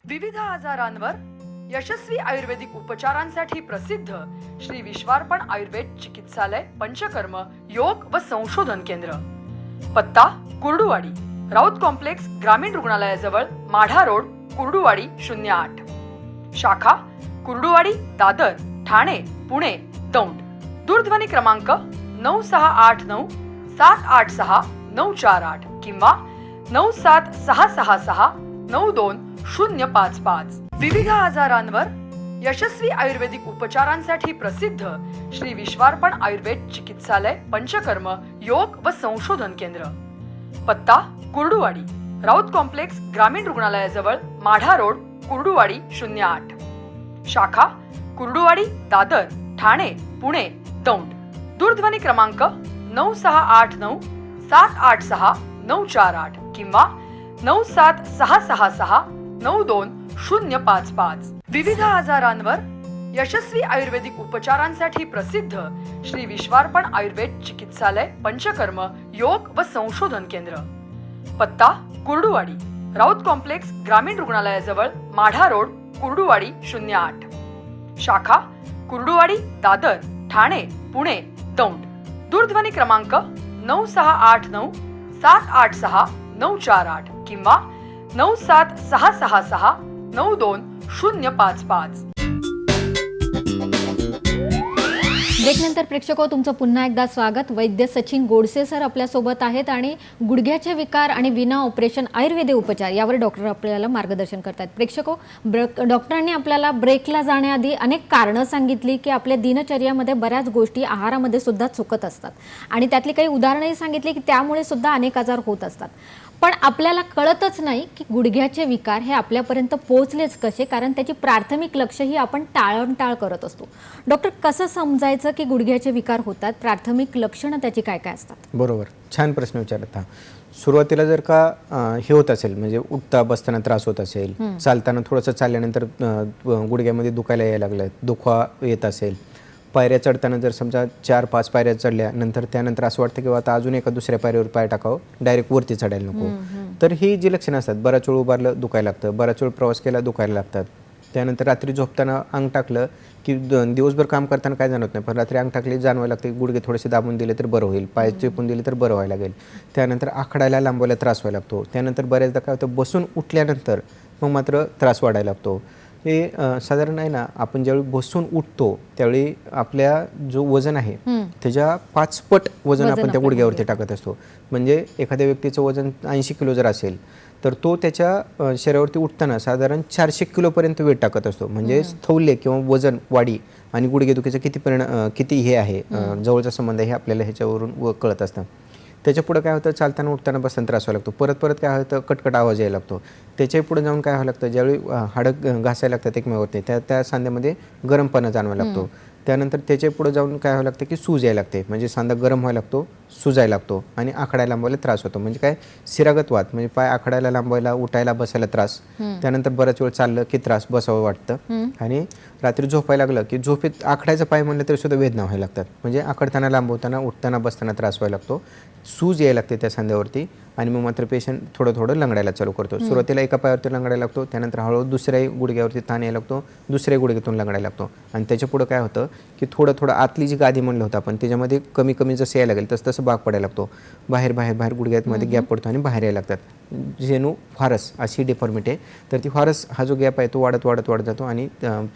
Speaker 3: विविध आजारांवर यशस्वी आयुर्वेदिक उपचारांसाठी प्रसिद्ध श्री विश्वार्पण आयुर्वेद चिकित्सालय पंचकर्म योग व संशोधन केंद्र. पत्ता कुर्डुवाडी, राऊत कॉम्प्लेक्स, ग्रामीण रुग्णालयाजवळ, माढा रोड, कुर्डुवाडी 08. शाखा कुर्डुवाडी, दादर, ठाणे, पुणे, दौंड. दूरध्वनी क्रमांक 9689 786 948 किंवा 97666 92 विविध आजारांवर यशस्वी आयुर्वेदिक उपचारांसाठी प्रसिद्ध श्री विश्वार्पण आयुर्वेद चिकित्सालय पंचकर्म योग व संशोधन केंद्र. पत्ता कुर्डुवाडी, राऊत कॉम्प्लेक्स, ग्रामीण रुग्णालयाजवळ, माढा रोड, कुर्डुवाडी 08. शाखा कुर्डुवाडी, दादर, ठाणे, पुणे, दौंड. दूरध्वनी क्रमांक 9689 786 948 किंवा 97666 92 विविध आजारांवर यशस्वी आयुर्वेदिक उपचारांसाठी प्रसिद्ध श्री विश्वार्पण आयुर्वेद चिकित्सालय पंचकर्म योग व संशोधन केंद्र. पत्ता कुर्डुवाडी, राऊत कॉम्प्लेक्स, ग्रामीण रुग्णालयाजवळ, माढा रोड, कुर्डुवाडी 08. शाखा कुर्डुवाडी, दादर, ठाणे, पुणे, दौंड. दूरध्वनी क्रमांक 9689 786 948 किंवा 97666 92
Speaker 1: ब्रेकनंतर प्रेक्षको, तुमचं पुन्हा एकदा स्वागत. वैद्य सचिन गोडसे सर आपल्यासोबत आहेत आणि गुडघ्याचे विकार आणि विना ऑपरेशन आयुर्वेदिक उपचार यावर डॉक्टर आपल्याला मार्गदर्शन करतात. प्रेक्षको, डॉक्टरांनी आपल्याला ब्रेकला जाण्याआधी अनेक कारणं सांगितली की आपल्या दिनचर्यामध्ये बऱ्याच गोष्टी आहारामध्ये सुद्धा चुकत असतात आणि त्यातली काही उदाहरणंही सांगितली की त्यामुळे सुद्धा अनेक आजार होत असतात. पण आपल्याला कळतच नाही की गुडघ्याचे विकार हे आपल्यापर्यंत पोहोचलेच कसे, कारण त्याची प्राथमिक लक्ष्य ही आपण टाळमटाळ करत असतो. डॉक्टर, कसं समजायचं की गुडघ्याचे विकार होतात? प्राथमिक लक्षणं त्याची काय काय असतात?
Speaker 2: बरोबर, छान प्रश्न विचारत हा. सुरुवातीला जर का हे होत असेल, म्हणजे उठता बसताना त्रास होत असेल, चालताना थोडंसं चालल्यानंतर गुडघ्यामध्ये दुखायला यायला लागलं, दुखा येत असेल, पायऱ्या चढताना जर समजा 4-5 पायऱ्या चढल्या नंतर त्यानंतर असं वाटतं की आता अजून एका दुसऱ्या पायरीवर पाय टाकावं, डायरेक्ट वरती चढायला नको, तर ही जी लक्षणं असतात, बराच वेळ उभारलं दुखायला लागतं, बराच वेळ प्रवास केला दुखायला लागतात. त्यानंतर रात्री झोपताना अंग टाकलं की दिवसभर काम करताना काय जाणवत नाही, पण रात्री अंग टाकले जाणवायला लागते, गुडघे थोडेसे दाबून दिले तर बरं होईल, पाय चेपून दिले तर बरं व्हायला लागेल. त्यानंतर आखडायला लांबवायला त्रास व्हायला लागतो. त्यानंतर बऱ्याचदा काय होतं, बसून उठल्यानंतर मग मात्र त्रास वाढायला लागतो. हे साधारण आहे ना, आपण ज्यावेळी बसून उठतो त्यावेळी आपल्या जो वजन आहे त्याच्या 5 पट वजन आपण त्या गुडघ्यावरती टाकत असतो. म्हणजे एखाद्या व्यक्तीचं वजन 80 किलो जर असेल तर तो त्याच्या शरीरावरती उठताना साधारण 400 किलोपर्यंत वेट टाकत असतो. म्हणजे स्थौल्य किंवा वजन वाढी आणि गुडघेदुखीचं किती हे आहे, जवळचा संबंध हे आपल्याला ह्याच्यावरून कळत असतं. त्याच्या पुढं काय होतं, चालताना उठताना बसताना त्रास व्हायला लागतो. परत काय होतं, कटकट आवाज यायला लागतो. त्याच्याही पुढे जाऊन काय व्हायला लागतं, ज्यावेळी हाडं घासायला लागतात एकमेकावरती, त्या सांध्यामध्ये गरमपणा जाणवायला लागतो. त्यानंतर त्याच्या पुढे जाऊन काय व्हायला लागतं की सूज यायला लागते, म्हणजे सांधा गरम व्हायला लागतो, सुजायला लागतो आणि आखडायला लांबवायला त्रास होतो. म्हणजे काय, शिरागत वात, म्हणजे पाय आखडायला लांबवायला उठायला बसायला त्रास. त्यानंतर बराच वेळ चाललं की त्रास, बसावं वाटतं. आणि रात्री झोपायला लागलं की झोपेत आखडायचं पाय म्हणलं तरी सुद्धा वेदना व्हायला लागतात. म्हणजे आखडताना लांबवताना उठताना बसताना त्रास व्हायला लागतो, सूज यायला लागते त्या सांध्यावरती आणि मग मात्र पेशंट थोडं थोडं लंगडायला चालू करतो. सुरुवातीला एका पायावरती लंगडायला लागतो, त्यानंतर हळूहळू दुसऱ्याही गुडघ्यावरती ताण यायला लागतो, दुसऱ्या गुडघ्यातून लंगडायला लागतो आणि त्याच्या पुढं काय होतं की थोडं थोडं आतली जी गादी म्हणलं होतं आपण त्याच्यामध्ये कमी कमी जसं यायला लागेल तसं तसं भाग पडायला लागतो. बाहेर बाहेर बाहेर गुडघ्यामध्ये गॅप पडतो आणि बाहेर यायला लागतात. जेनू फारस अशी डिफॉर्मिटी आहे. तर ती फारस हा जो गॅप आहे तो वाढत वाढत वाढत जातो आणि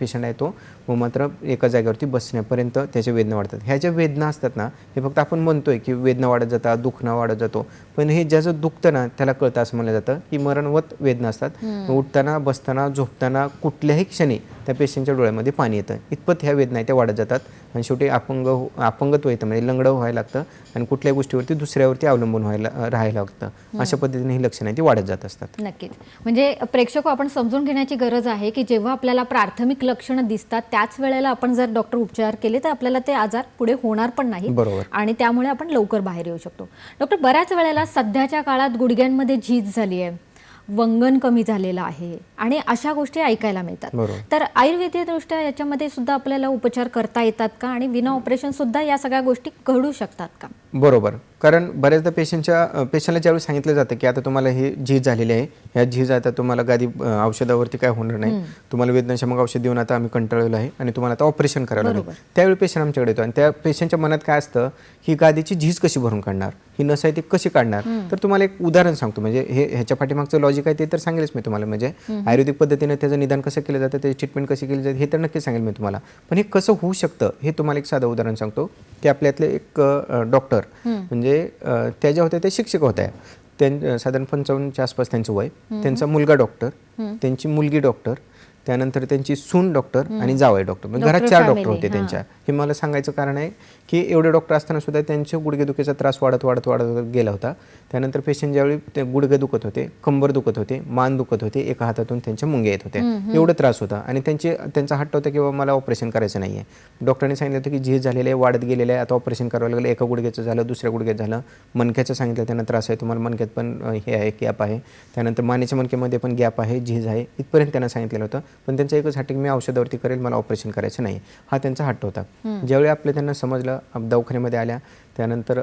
Speaker 2: पेशंट आहे तो मग मात्र एका जागेवरती बसण्यापर्यंत त्याच्या वेदना वाढतात. ह्या ज्या वेदना असतात ना हे फक्त आपण म्हणतोय की वेदना वाढत जातात, दुखणं वाढत जातो, पण हे ज्याचं दुखतं ना त्याला कळतं असं म्हणलं जातं की मरणवत वेदना असतात. उठताना, बसताना, झोपताना कुठल्याही क्षणी त्या पेशंटच्या डोळ्यामध्ये पाणी येतं. इतपत ह्या वेदना त्या वाढत जातात आणि शेवटी अपंगत्व येतं, म्हणजे लंगडं व्हायला लागतं आणि कुठल्याही गोष्टीवरती दुसऱ्यावरती अवलंबून राहायला लागतं. अशा पद्धतीने ही लक्षणं ती वाढत जात असतात.
Speaker 1: नक्कीच. म्हणजे प्रेक्षक आपण समजून घेण्याची गरज आहे की जेव्हा आपल्याला प्राथमिक लक्षणं दिसतात त्याच वेळेला आपण जर डॉक्टर उपचार केले तर आपल्याला ते आजार पुढे होणार पण नाही
Speaker 2: बरोबर.
Speaker 1: आणि त्यामुळे आपण लवकर बाहेर येऊ शकतो. डॉक्टर, बऱ्याच वेळेला सध्याच्या काळात गुडघ्यांमध्ये झीज झाली आहे, वंगण कमी झालेलं आहे आणि अशा गोष्टी ऐकायला मिळतात.
Speaker 2: बरोबर.
Speaker 1: तर आयुर्वेदीय दृष्ट्या याच्यामध्ये सुद्धा आपल्याला उपचार करता येतात का आणि विना ऑपरेशन सुद्धा या सगळ्या गोष्टी घडू शकतात का?
Speaker 2: बरोबर. कारण बऱ्याचदा पेशंटला ज्यावेळी सांगितलं जातं की आता तुम्हाला हे झीज झालेली आहे, ह्या झीज आता तुम्हाला गादी औषधावरती काय होणार नाही, तुम्हाला वेदनाशामक औषध देऊन आता आम्ही कंटाळलेलो आहे आणि तुम्हाला आता ऑपरेशन करावं लागेल. त्यावेळी पेशंट आमच्याकडे येतो आणि त्या पेशंटच्या मनात काय असतं, ही गादीची झीज कशी भरून काढणार, ही नस आहे ती कशी काढणार. तर तुम्हाला एक उदाहरण सांगतो, म्हणजे ह्याच्या पाठीमागचं लॉजिक आहे ते तर सांगेलच मी तुम्हाला. म्हणजे आयुर्वेदिक पद्धतीने त्याचं निदान कसं केलं जातं, त्याची ट्रीटमेंट कशी केली जाते हे तर नक्की सांगेल मी तुम्हाला. पण हे कसं होऊ शकतं हे तुम्हाला एक साधं उदाहरण सांगतो की आपल्यातले एक डॉक्टर म्हणजे त्या ज्या होत्या त्या शिक्षक होत्या. साधारण 55च्या आसपास त्यांचं वय. त्यांचा मुलगा डॉक्टर, त्यांची मुलगी डॉक्टर, त्यानंतर त्यांची सून डॉक्टर आणि जावई डॉक्टर, म्हणजे घरात 4 डॉक्टर होते त्यांच्या. हे मला सांगायचं कारण आहे की एवढे डॉक्टर असताना सुद्धा त्यांचे गुडघेदुखीचा त्रास वाढत वाढत वाढत गेला होता. त्यानंतर पेशंट ज्यावेळी ते गुडघे दुखत होते, कंबर दुखत होते, मान दुखत होते, एका हातातून त्यांच्या मुंग्या येत होत्या, एवढं त्रास होता आणि त्यांचा हट्ट होता की बाबा मला ऑपरेशन करायचं नाही आहे. डॉक्टरांनी सांगितलं होतं की झीज झालेलं आहे, वाढत गेलेलं आहे, आता ऑपरेशन करावं लागलं. एका गुडघ्याचं झालं, दुसऱ्या गुडघ्यात झालं, मणक्याचं सांगितलं त्यांना त्रास आहे, तुम्हाला मणक्यात पण हे आहे, गॅप आहे, त्यानंतर मानेच्या मणक्यामध्ये पण गॅप आहे, झीज आहे, इथपर्यंत त्यांना सांगितलेलं होतं. पण त्यांचं एकच हट्ट की मी औषधावरती करेल, मला ऑपरेशन करायचं नाही, हा त्यांचा हट्ट होता. ज्यावेळी त्यांना समजलं, दवाखान्यामध्ये आल्या, त्यानंतर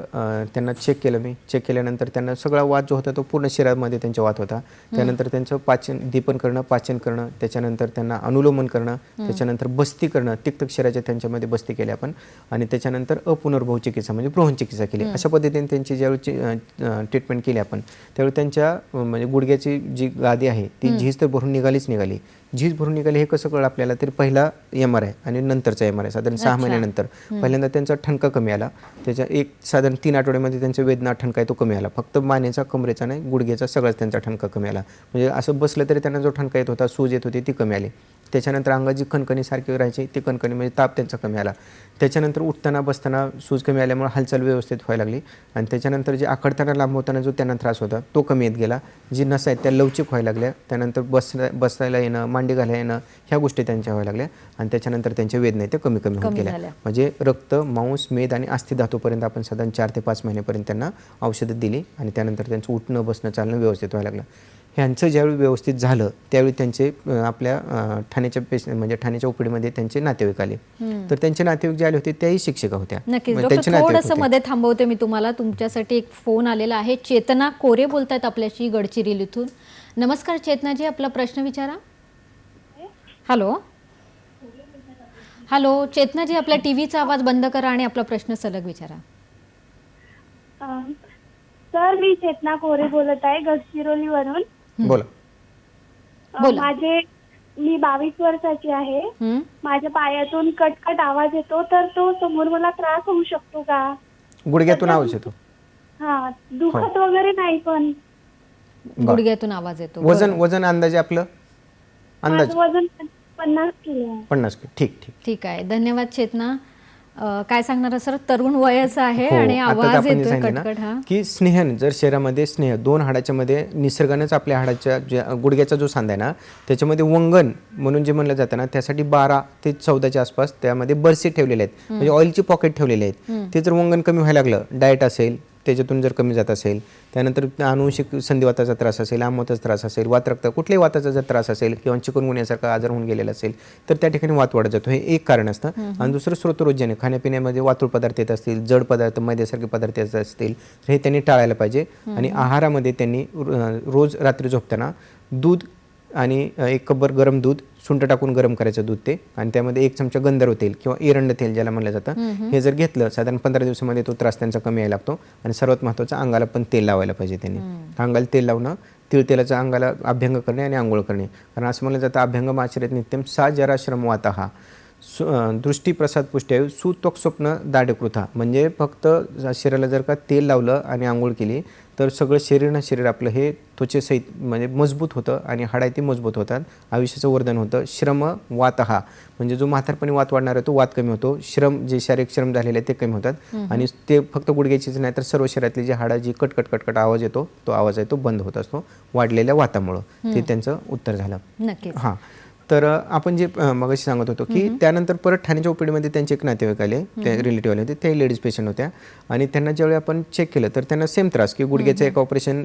Speaker 2: त्यांना चेक केलं मी. चेक केल्यानंतर त्यांना सगळा वात जो होता तो पूर्ण शरीरामध्ये त्यांच्या वात होता. त्यानंतर त्यांचं दीपन करणं, पाचन करणं, त्याच्यानंतर त्यांना अनुलोमन करणं, त्याच्यानंतर बस्ती करणं, तिक्तक्षराच्या त्यांच्यामध्ये बस्ती केली आपण आणि त्याच्यानंतर अपुनर्भव चिकित्सा म्हणजे बृहन चिकित्सा केली. अशा पद्धतीने त्यांची ज्यावेळी ट्रीटमेंट केली आपण त्यावेळी त्यांच्या म्हणजे गुडघ्याची जी गादी आहे ती झीज तर भरून निघाली. झीज भरून निघाली हे कसं कळलं आपल्याला, तर पहिला MRI आणि नंतरचा MRI साधारण 6 महिन्यानंतर पहिल्यांदा त्यांचा ठणका कमी आला. त्याच्या साधारण 3 आठवड्यामध्ये त्यांचा वेदना ठणका आहे तो कमी आला. फक्त मानेचा, कमरेचा नाही, गुडघ्याचा सगळाच त्यांचा ठणका कमी आला. म्हणजे असं बसलं तरी त्यांना जो ठणका येत होता, सूज येत होती ती कमी आली. त्याच्यानंतर अंगाची कणकणी सारखी राहायची ती कणकणी म्हणजे ताप त्यांचा कमी आला. त्याच्यानंतर उठताना बसताना सूज कमी आल्यामुळे हालचाल व्यवस्थित व्हायला लागली आणि त्याच्यानंतर जे आखडताना लांबवताना जो त्यांना त्रास होता तो कमी येत गेला. जी नस आहेत त्या लवचिक व्हायला लागल्या. त्यानंतर बसायला येणं, मांडी घालायला येणं ह्या गोष्टी त्यांच्या व्हायला लागल्या आणि त्याच्यानंतर त्यांच्या वेदना त्या कमी होत गेल्या. म्हणजे रक्त, मांस, मेद आणि अस्थि धातूपर्यंत आपण साधारण 4 ते 5 महिन्यापर्यंत त्यांना औषधं दिली आणि त्यानंतर त्यांचं उठणं, बसणं, चालणं व्यवस्थित व्हायला लागलं. ह्यांचं ज्यावेळी व्यवस्थित झालं त्यावेळी त्यांचे आपल्या ठाण्याच्या ओपीडीमध्ये त्यांचे नातेवाईक आले. तर त्यांचे नातेवाईक जे आले होते त्याही शिक्षिका होत्या.
Speaker 1: नक्कीच डॉक्टर, थोडंसं मध्ये थांबवते मी तुम्हाला. तुमच्यासाठी एक फोन आलेला आहे. चेतना कोरे बोलतायत आपल्याशी गडचिरोली इथून. नमस्कार चेतनाजी, आपला प्रश्न विचारा. हॅलो चेतनाजी, आपल्या टीव्हीचा आवाज बंद करा आणि आपला प्रश्न सलग विचारा.
Speaker 4: सर, मी चेतना कोरे बोलत आहे गडचिरोलीवरून.
Speaker 2: बोला.
Speaker 4: मी 22 वर्षाची आहे. माझ्या पायातून कटकट आवाज येतो, तर तो समोर मला त्रास होऊ शकतो का?
Speaker 2: गुडघ्यातून आवाज येतो?
Speaker 4: हा, दुखत वगैरे नाही, पण
Speaker 1: गुडघ्यातून आवाज येतो.
Speaker 2: वजन अंदाजे आपलं?
Speaker 4: माझं वजन 50 किलो आहे.
Speaker 2: 50 किलो.
Speaker 1: ठीक आहे, धन्यवाद चेतना. काय सांगणार सर, तरुण वयाचं आहे आणि आवाज येतोय कटकट.
Speaker 2: की स्नेहन जर शरीरामध्ये स्नेह 2 हाडाच्या मध्ये निसर्गानेच आपल्या हाडाच्या गुडघ्याचा जो सांधा आहे ना त्याच्यामध्ये वंगण म्हणून जे म्हणलं जातं ना त्यासाठी 12 ते 14च्या आसपास त्यामध्ये बरसे ठेवलेले आहेत, म्हणजे ऑइलची पॉकेट ठेवलेले आहेत. ते जर वंगण कमी व्हायला लागलं, डाएट असेल त्याच्यातून जर कमी जात असेल, त्यानंतर अनुवंशिक संधिवाताचा त्रास असेल, आमवाताचा त्रास असेल, वातरक्त कुठल्याही वाताचा जर त्रास असेल किंवा चिकनगुन्यासारखा आजार होऊन गेलेला असेल तर त्या ठिकाणी वात वाढत जातो. हे एक कारण असतं. आणि दुसरं स्रोतरोजने खाण्यापिण्यामध्ये वातुळ पदार्थ येत असतील, जड पदार्थ, मैद्यासारखे पदार्थ येत असतील तर हे त्यांनी टाळायला पाहिजे. आणि आहारामध्ये त्यांनी रोज रात्री झोपताना दूध आणि 1 कपभर गरम दूध, सुंठ टाकून गरम करायचं दूध ते, आणि त्यामध्ये 1 चमचा गंधर्व तेल किंवा एरंड तेल ज्याला म्हणलं जातं, हे जर घेतलं साधारण 15 दिवसामध्ये तो त्रास त्यांचा कमी यायला लागतो. आणि सर्वात महत्त्वाचं, अंगाला पण तेल लावायला पाहिजे त्यांनी. अंगाला तेल लावणं, तिळतेलाचा अंगाला अभ्यंग करणे आणि आंघोळ करणे. कारण असं म्हणलं जातं, अभ्यंगम आचरेत नित्यम सा जरा श्रम वाता दृष्टी प्रसाद पुष्ट्यायु सुत्वक स्वप्न दाढकृथा. म्हणजे फक्त शरीराला जर का तेल लावलं आणि आंघोळ केली तर सगळं शरीर आपलं हे त्वचेसहित म्हणजे मजबूत होतं आणि हाडा ती मजबूत होतात, आयुष्याचं वर्धन होतं. श्रम वात म्हणजे जो म्हातारपणी वात वाढणार आहे तो वात कमी होतो. श्रम जे शारीरिक श्रम झालेले आहेत ते कमी होतात. आणि ते फक्त गुडघ्याचीच नाही तर सर्व शरीरातली जी हाडा जी कटकट आवाज येतो तो आवाज आहे तो बंद होत असतो वाढलेल्या वातामुळं. ते त्यांचं उत्तर झालं.
Speaker 1: नक्कीच.
Speaker 2: हां, तर आपण जे मगाशी सांगत होतो की त्यानंतर परत ठाण्याच्या ओपीडीमध्ये त्यांचे एक नातेवाईक आले, ते रिलेटिव्ह आले होते, ते लेडीज पेशंट होत्या. आणि त्यांना ज्यावेळी आपण चेक केलं तर त्यांना सेम त्रास की गुडघ्याचं एक ऑपरेशन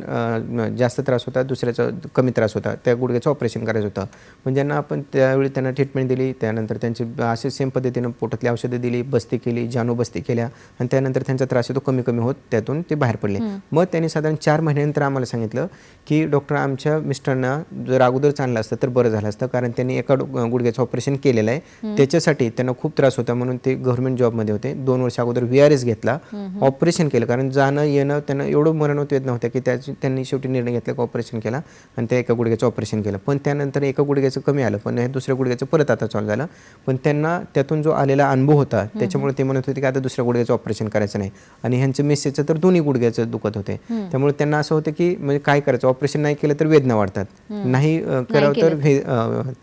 Speaker 2: जास्त त्रास होता, दुसऱ्याचा कमी त्रास होता, त्या गुडघ्याचं ऑपरेशन करायचं होतं. पण ज्यांना आपण त्यावेळी त्यांना ट्रीटमेंट दिली, त्यानंतर त्यांची असे सेम पद्धतीनं पोटातली औषधं दिली, बस्ती केली, जानू बस्ती केल्या, आणि त्यानंतर त्यांचा त्रास आहे तो कमी होत त्यातून ते बाहेर पडले. मग त्यांनी साधारण 4 महिन्यानंतर आम्हाला सांगितलं की डॉक्टर, आमच्या मिस्टरांना जर अगोदरच आणलं असतं तर बरं झालं असतं, कारण त्यांनी एका गुडघ्याचं ऑपरेशन केलेलं आहे, त्याच्यासाठी त्यांना खूप त्रास होता म्हणून ते गव्हर्नमेंट जॉबमध्ये होते. 2 वर्ष अगोदर VRS घेतला, ऑपरेशन केलं, कारण जाणं येणं त्यांना एवढं मरणोत वेदना होत्या की त्यांनी शेवटी निर्णय घेतला की ऑपरेशन केला आणि त्या एका गुडघ्याचं ऑपरेशन केलं. पण त्यानंतर एका गुडघ्याचं कमी आलं, पण हे दुसऱ्या गुडघ्याचं परत आता चालू झालं. पण त्यांना त्यातून जो आलेला अनुभव होता त्याच्यामुळे ते म्हणत होते की आता दुसऱ्या गुडघ्याचं ऑपरेशन करायचं नाही. आणि ह्यांचं मिसेसचं तर दोन्ही गुडघ्याचं दुखत होते, त्यामुळे त्यांना असं होतं की म्हणजे काय करायचं, ऑपरेशन नाही केलं तर वेदना वाढतात, नाही करावं तर हे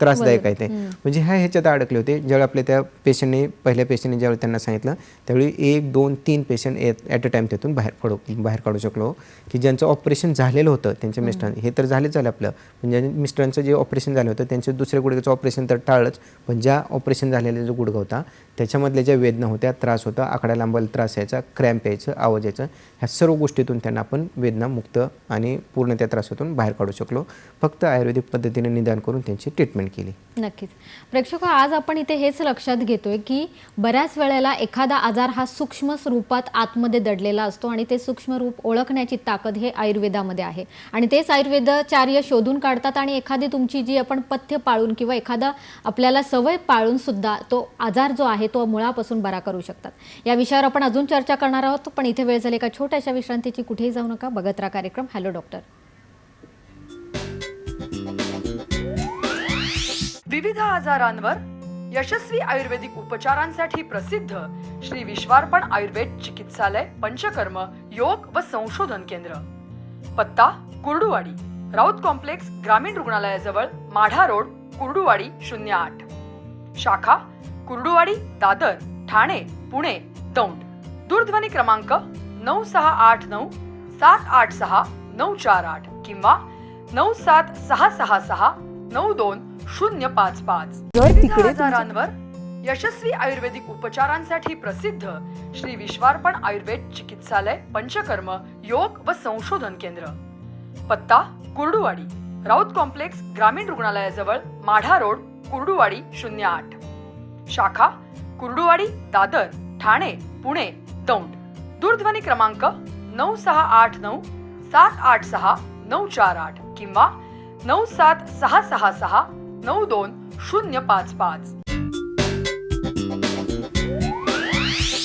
Speaker 2: त्रासदायक आहे ते. म्हणजे ह्याच्यात अडकले होते. ज्यावेळी आपल्या त्या पहिल्या पेशंटने ज्यावेळी त्यांना सांगितलं त्यावेळी 1, 2, 3 पेशंट ॲट अ टाइम त्यातून बाहेर काढू शकलो. की ज्यांचं ऑपरेशन झालेलं होतं त्यांच्या मिस्टरांनी, हे तर झालं आपलं, म्हणजे मिस्टरांचं जे ऑपरेशन झालं होतं त्यांचं दुसऱ्या गुडघ्याचं ऑपरेशन तर टाळलंच, पण ज्या ऑपरेशन झालेला जो गुडघा होता त्याच्यामधल्या ज्या वेदना होत्या, त्रास होता, आकडा लांबायला त्रास यायचा, क्रॅम्प यायचं, आवाज यायचं, ह्या सर्व गोष्टीतून त्यांना आपण वेदना मुक्त आणि पूर्ण त्या त्रासातून बाहेर काढू शकलो. फक्त आयुर्वेदिक पद्धतीने निदान करून त्यांची ट्रीटमेंट केली.
Speaker 1: नक्कीच. प्रेक्षक, आज आपण इथे हेच लक्षात घेतोय की बऱ्याच वेळेला एखादा आजार हा सूक्ष्म स्वरूपात आतमध्ये दडलेला असतो आणि ते सूक्ष्म रूप ओळखण्याची ताकद हे आयुर्वेदामध्ये आहे. आणि तेच आयुर्वेदाचार्य शोधून काढतात आणि एखादी तुमची जी आपण पथ्य पाळून किंवा एखादा आपल्याला सवय पाळून सुद्धा तो आजार जो आहे तो मुळापासून बरा करू शकतात. या विषयावर आपण अजून चर्चा करणार आहोत, पण इथे वेळ झाली एका छोट्याशा विश्रांतीची. कुठेही जाऊ नका, बघत राहा कार्यक्रम हॅलो डॉक्टर.
Speaker 3: विविध आजारांवर यशस्वी आयुर्वेदिक उपचारांसाठी प्रसिद्ध श्री विश्वार्पण आयुर्वेद चिकित्सालय पंचकर्म योग व संशोधन केंद्र. पत्ता कुर्डुवाडी, राऊत कॉम्प्लेक्स, ग्रामीण रुग्णालयाजवळ, माढा रोड, कुर्डुवाडी 08. शाखा कुर्डुवाडी, दादर, ठाणे, पुणे, दौंड. दूरध्वनी क्रमांक 9689 786 948 किंवा 97666 92 055. आजारांवर यशस्वी आयुर्वेदिक उपचारांसाठी प्रसिद्ध श्री विश्वार्पण आयुर्वेद चिकित्सालय पंचकर्म योग व संशोधन केंद्र. पत्ता कुर्डुवाडी, राऊत कॉम्प्लेक्स, ग्रामीण रुग्णालयाजवळ, माढा रोड, कुर्डुवाडी 08. शाखा कुर्डुवाडी, दादर, ठाणे, पुणे, दौंड. दूरध्वनी क्रमांक 9689 786 948 किंवा 97666 92 055.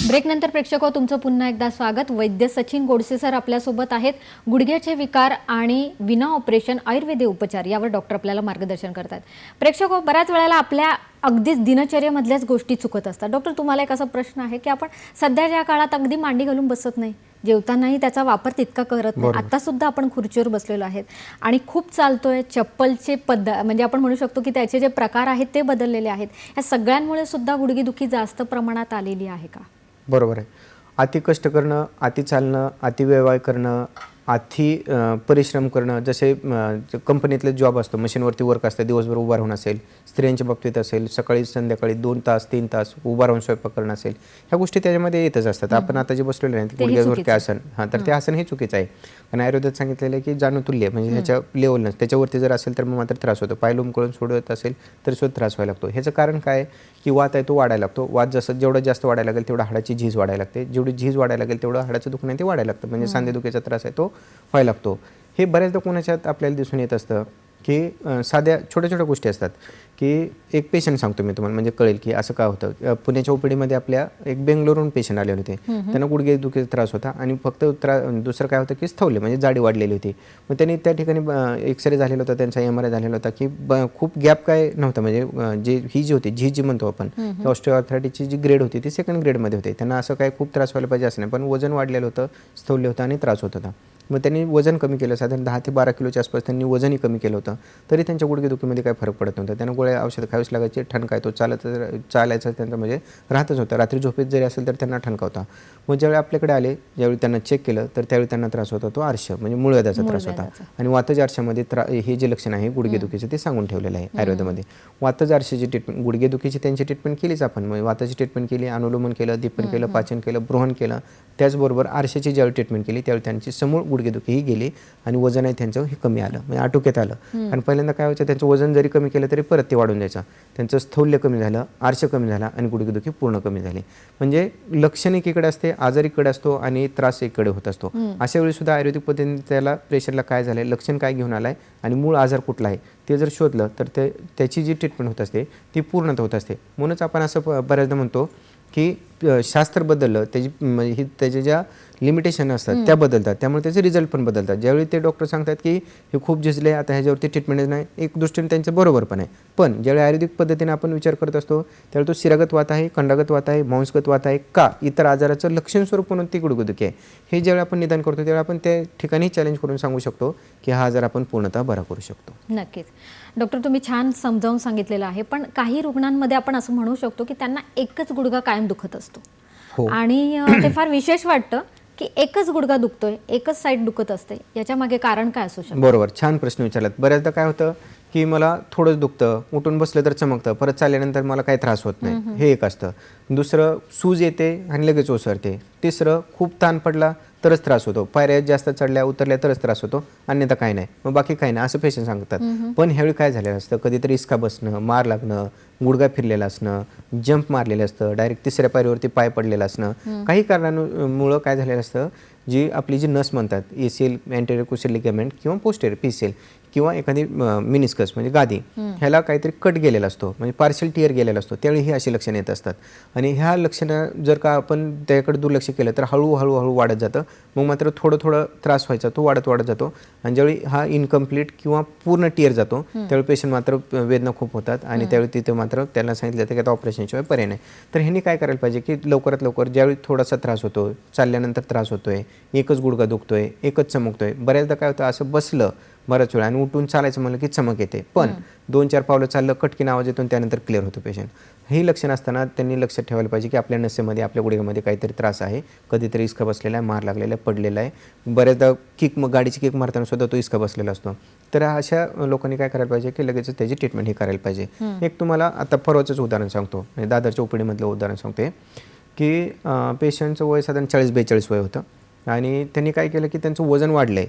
Speaker 1: ब्रेकनंतर प्रेक्षक तुमचं पुन्हा एकदा स्वागत. वैद्य सचिन गोडसे सर आपल्यासोबत आहेत. गुडघ्याचे विकार आणि विना ऑपरेशन आयुर्वेदिक उपचार यावर डॉक्टर आपल्याला मार्गदर्शन करतात. प्रेक्षक, बऱ्याच वेळेला आपल्या अगदीच दिनचर्येमधल्याच गोष्टी चुकत असतात. डॉक्टर, तुम्हाला एक असा प्रश्न आहे की आपण सध्याच्या काळात अगदी मांडी घालून बसत नाही, जेवतानाही त्याचा वापर तितका करत नाही. आता सुद्धा आपण खुर्चीवर बसलेलो आहेत आणि खूप चालतोय. चप्पलचे म्हणजे आपण म्हणू शकतो की त्याचे जे प्रकार आहेत ते बदललेले आहेत. या सगळ्यांमुळे सुद्धा गुडघेदुखी जास्त प्रमाणात आलेली आहे का?
Speaker 2: बरोबर आहे. अति कष्ट करणं, अति चालणं, अति व्यवहार करणं, परिश्रम करणं, जसे कंपनीतले जॉब असतो, मशीनवरती वर्क असतं, दिवसभर उभा राहून असेल, स्त्रियांच्या बाबतीत असेल, सकाळी संध्याकाळी 2 तास 3 तास उभा राहून स्वयंपाक करणं असेल, ह्या गोष्टी त्याच्यामध्ये येतच असतात. आपण आता जे बसलेलो आहे गुडघ्यावरती आसन, तर ते आसन हे चुकीचं आहे. पण आयुर्वेदात सांगितलेलं आहे की जाणूतुल्य, म्हणजे ह्याच्या लेवल त्याच्यावरती जर असेल तर मग मात्र त्रास होतो. पाय लोंबकळून सोडत असेल तर सुद्धा त्रास व्हायला लागतो. ह्याचं कारण काय आहे की वात आहे तो वाढायला लागतो. वात जसं जेवढं जास्त वाढायला लागेल तेवढं हाडाची झीज वाढायला लागते. जेवढी झीज वाढायला लागेल तेवढं हाडाचं दुखणं ते वाढायला लागतं. म्हणजे सांधेदुखीचा त्रास आहे तो व्हायला लागतो. हे बऱ्याचदा कोणाच्यात आपल्याला दिसून येत असतं की साध्या छोट्या छोट्या गोष्टी असतात की एक पेशंट सांगतो मी तुम्हाला, म्हणजे कळेल की असं का होतं. पुण्याच्या ओपीडीमध्ये आपल्या एक बेंगलोरहून पेशंट आले होते. त्यांना गुडघेदुखीचा त्रास होता आणि फक्त दुसरं काय होतं की स्थौल्य, म्हणजे जाडी वाढलेली होती. मग त्यांनी त्या ठिकाणी एक्सरे झालेला होता, त्यांचा MRI झालेला होता की खूप गॅप काय नव्हता. म्हणजे जी होती झीज जी म्हणतो आपण, ऑस्टिओआर्थरायटिसची जी ग्रेड होती ती 2nd ग्रेडमध्ये होते. त्यांना असं काय खूप त्रास व्हायला पाहिजे असं नाही, पण वजन वाढलेलं होतं, स्थौल्य होतं आणि त्रास होत होता. मग त्यांनी वजन कमी केलं, साधारण 10 ते 12 किलोच्या आसपास त्यांनी वजनही कमी केलं होतं, तरी त्यांच्या गुडघेदुखीमध्ये काही फरक पडत नव्हता. त्यांना गोळ्या औषधं खावीच लागायची, ठणका आहे तो चालायचा त्यांचा म्हणजे राहतच होता. रात्री झोपेत जरी असेल तर त्यांना ठणका होता. मग ज्यावेळी आपल्याकडे आले, ज्यावेळी त्यांना चेक केलं तर त्यावेळी त्यांना त्रास होता तो आर्श, म्हणजे मूळव्याधाचा त्रास होता. आणि वातज आरशामध्ये हे जे लक्षण आहे गुडघेदुखीचे ते सांगून ठेवलेलं आहे आयुर्वेदामध्ये. वातज आरशाची ट्रीटमेंट, गुडघेदुखीची त्यांची ट्रीटमेंट केलीच आपण, म्हणजे वाताची ट्रीटमेंट केली, अनुलोमन केलं, दीपन केलं, पाचन केलं, बृहण केलं. त्याचबरोबर आरशाची ज्यावेळी ट्रीटमेंट केली त्यावेळी त्यांची समूळ गुडघेदुखीही गेली आणि वजन आहे त्यांचं हे कमी आलं, म्हणजे आटोक्यात आलं. आणि पहिल्यांदा काय व्हायचं, त्यांचं वजन जरी कमी केलं तरी परत ते वाढून जायचं. त्यांचं स्थौल्य कमी झालं, आरश कमी झाला आणि गुडघेदुखी पूर्ण कमी झाली. म्हणजे लक्षण एकीकडे असते, आजार एकीकडे असतो आणि त्रास एकीकडे होत असतो. अशा वेळी सुद्धा आयुर्वेदिक पद्धतीने त्याला पेशंटला काय झालं, लक्षण काय घेऊन आलाय आणि मूळ आजार कुठला आहे ते जर शोधलं तर त्याची जी ट्रीटमेंट होत असते ती पूर्णतः होत असते. म्हणूनच आपण असं बऱ्याचदा म्हणतो की शास्त्र बदललं, त्याचे ज्या लिमिटेशन असतात त्या बदलतात, त्यामुळे त्याचे रिझल्ट पण बदलतात. ज्यावेळी ते डॉक्टर सांगतात की हे खूप झिजले, आता ह्याच्यावरती ट्रीटमेंट नाही, एक दृष्टीने त्यांचं बरोबर पण आहे. पण ज्यावेळी आयुर्वेदिक पद्धतीने आपण विचार करत असतो त्यावेळी तो शिरागत वात आहे, खंडागत वात आहे, मांसगत वात आहे का इतर आजाराचं लक्षण स्वरूप म्हणून ती गुडघेदुखी आहे, हे ज्यावेळी आपण निदान करतो त्यावेळी आपण त्या ठिकाणी चॅलेंज करून सांगू शकतो की हा आजार आपण पूर्णतः बरा करू शकतो.
Speaker 1: नक्कीच डॉक्टर, तुम्ही छान समजावून सांगितलेलं आहे. पण काही रुग्णांमध्ये आपण असं म्हणू शकतो की त्यांना एकच गुडघा कायम दुखत असतो आणि ते फार विशेष वाटतं की एकच गुडघा दुखतोय, एकच साईड दुखत असते, याच्या मागे कारण काय असू शकतं?
Speaker 2: बरोबर, छान प्रश्न विचारलात. बऱ्याचदा काय होतं की मला थोडंच दुखतं, उठून बसलं तर चमकतं, परत चालल्यानंतर मला काही त्रास होत नाही, हे एक असतं. दुसरं सूज येते आणि लगेच ओसरते. तिसरं खूप ताण पडला तरच त्रास होतो, पायऱ्या जास्त चढल्या उतरल्या तरच त्रास होतो, अन्यथा काही नाही, मग बाकी काही नाही असं पेशंट सांगतात. पण ह्यावेळी काय झालेलं असतं, कधीतरी इसका बसणं, मार लागणं, गुडघा फिरलेला असणं, जंप मारलेलं असतं, डायरेक्ट 3ऱ्या पायरीवरती पाय पडलेला असणं, काही कारणांमुळं काय झालेलं असतं, आपली जी नस म्हणतात ACL अँटेरियर क्रुशियल लिगामेंट किंवा पोस्टेरियर PCL किंवा एखादी मिनिस्कस म्हणजे गादी, ह्याला काहीतरी कट गेलेला असतो, म्हणजे पार्शियल टिअर गेलेला असतो, त्यावेळी ही अशी लक्षणं येत असतात. आणि ह्या लक्षणं जर का आपण त्याकडे दुर्लक्ष केलं तर हळूहळू वाढत जातं. मग मात्र थोडं त्रास व्हायचा तो वाढत जातो आणि ज्यावेळी हा इनकम्प्लीट किंवा पूर्ण टिअर जातो त्यावेळी पेशंट मात्र वेदना खूप होतात आणि त्यावेळी तिथे मात्र त्यांना सांगितलं जातं की आता ऑपरेशनशिवाय पर्याय नाही. तर ह्यांनी काय करायला पाहिजे की लवकरात लवकर ज्यावेळी थोडासा त्रास होतो, चालल्यानंतर त्रास होतोय, एकच गुडघा दुखतोय, एकच चमकतोय, बऱ्याचदा काय होतं असं बसलं बऱ्याच वेळा आणि उठून चालायचं म्हणलं की चमक येते, पण 2-4 पावलं चाललं कटकीन आवाज येतो आणि त्यानंतर क्लिअर होतो पेशंट. ही लक्षण असताना त्यांनी लक्षात ठेवायला पाहिजे की आपल्या नसेमध्ये, आपल्या गुडघ्यामध्ये काहीतरी त्रास आहे, कधीतरी इसका बसलेला आहे, मार लागलेला आहे, पडलेला आहे, बऱ्याचदा गाडीची किक मारताना सुद्धा तो इसका बसलेला असतो. तर अशा लोकांनी काय करायला पाहिजे की लगेच त्याची ट्रीटमेंट ही करायला पाहिजे. एक तुम्हाला आता परवाचंच उदाहरण सांगतो, म्हणजे दादरच्या ओपीडीमधलं उदाहरण सांगते की पेशंटचं वय साधारण 40-42 वय होतं आणि त्यांनी काय केलं की त्यांचं वजन वाढलंय,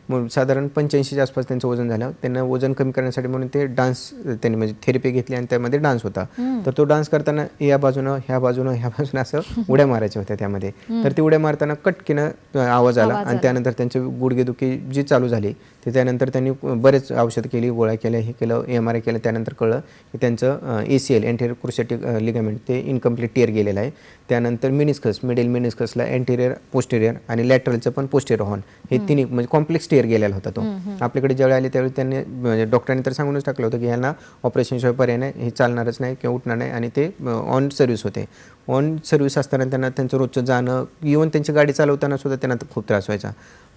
Speaker 2: मग साधारण 85च्या आसपास त्यांचं वजन झालं. त्यांना वजन कमी करण्यासाठी म्हणून ते डान्स त्यांनी म्हणजे थेरपी घेतली आणि त्यामध्ये डान्स होता. तर तो डान्स करताना या बाजूनं ह्या बाजूनं असं उड्या मारायच्या होत्या त्यामध्ये. तर ती उड्या मारताना कटकीनं आवाज आला आणि त्यानंतर त्यांची गुडघेदुखी जी चालू झाली ते त्यानंतर त्यांनी बरेच औषध केली, गोळ्या केल्या, हे केलं, MRI केलं, त्यानंतर कळलं की त्यांचं ACL अँटेरियर क्रुशियल लिगामेंट ते इनकम्प्लीट टिअर गेलेलं आहे. त्यानंतर मिडिल मिनिस्कसला अँटेरियर, पोस्टेरियर आणि लॅटरलचं पण पोस्टेरियर हॉर्न, हे तिन्ही म्हणजे कॉम्प्लेक्स टिअर गेलेला होता तो. आपल्याकडे ज्यावेळी आले त्यावेळी त्यांनी डॉक्टरांनी तर सांगूनच टाकलं होतं की ह्यांना ऑपरेशनशिवाय पर्याय नाही, हे चालणारच नाही किंवा उठणार नाही आणि ते ऑन सर्व्हिस होते. ऑन सर्व्हिस असताना त्यांना त्यांचं रोजचं जाणं, इव्हन त्यांची गाडी चालवताना सुद्धा त्यांना खूप त्रास व्हायचा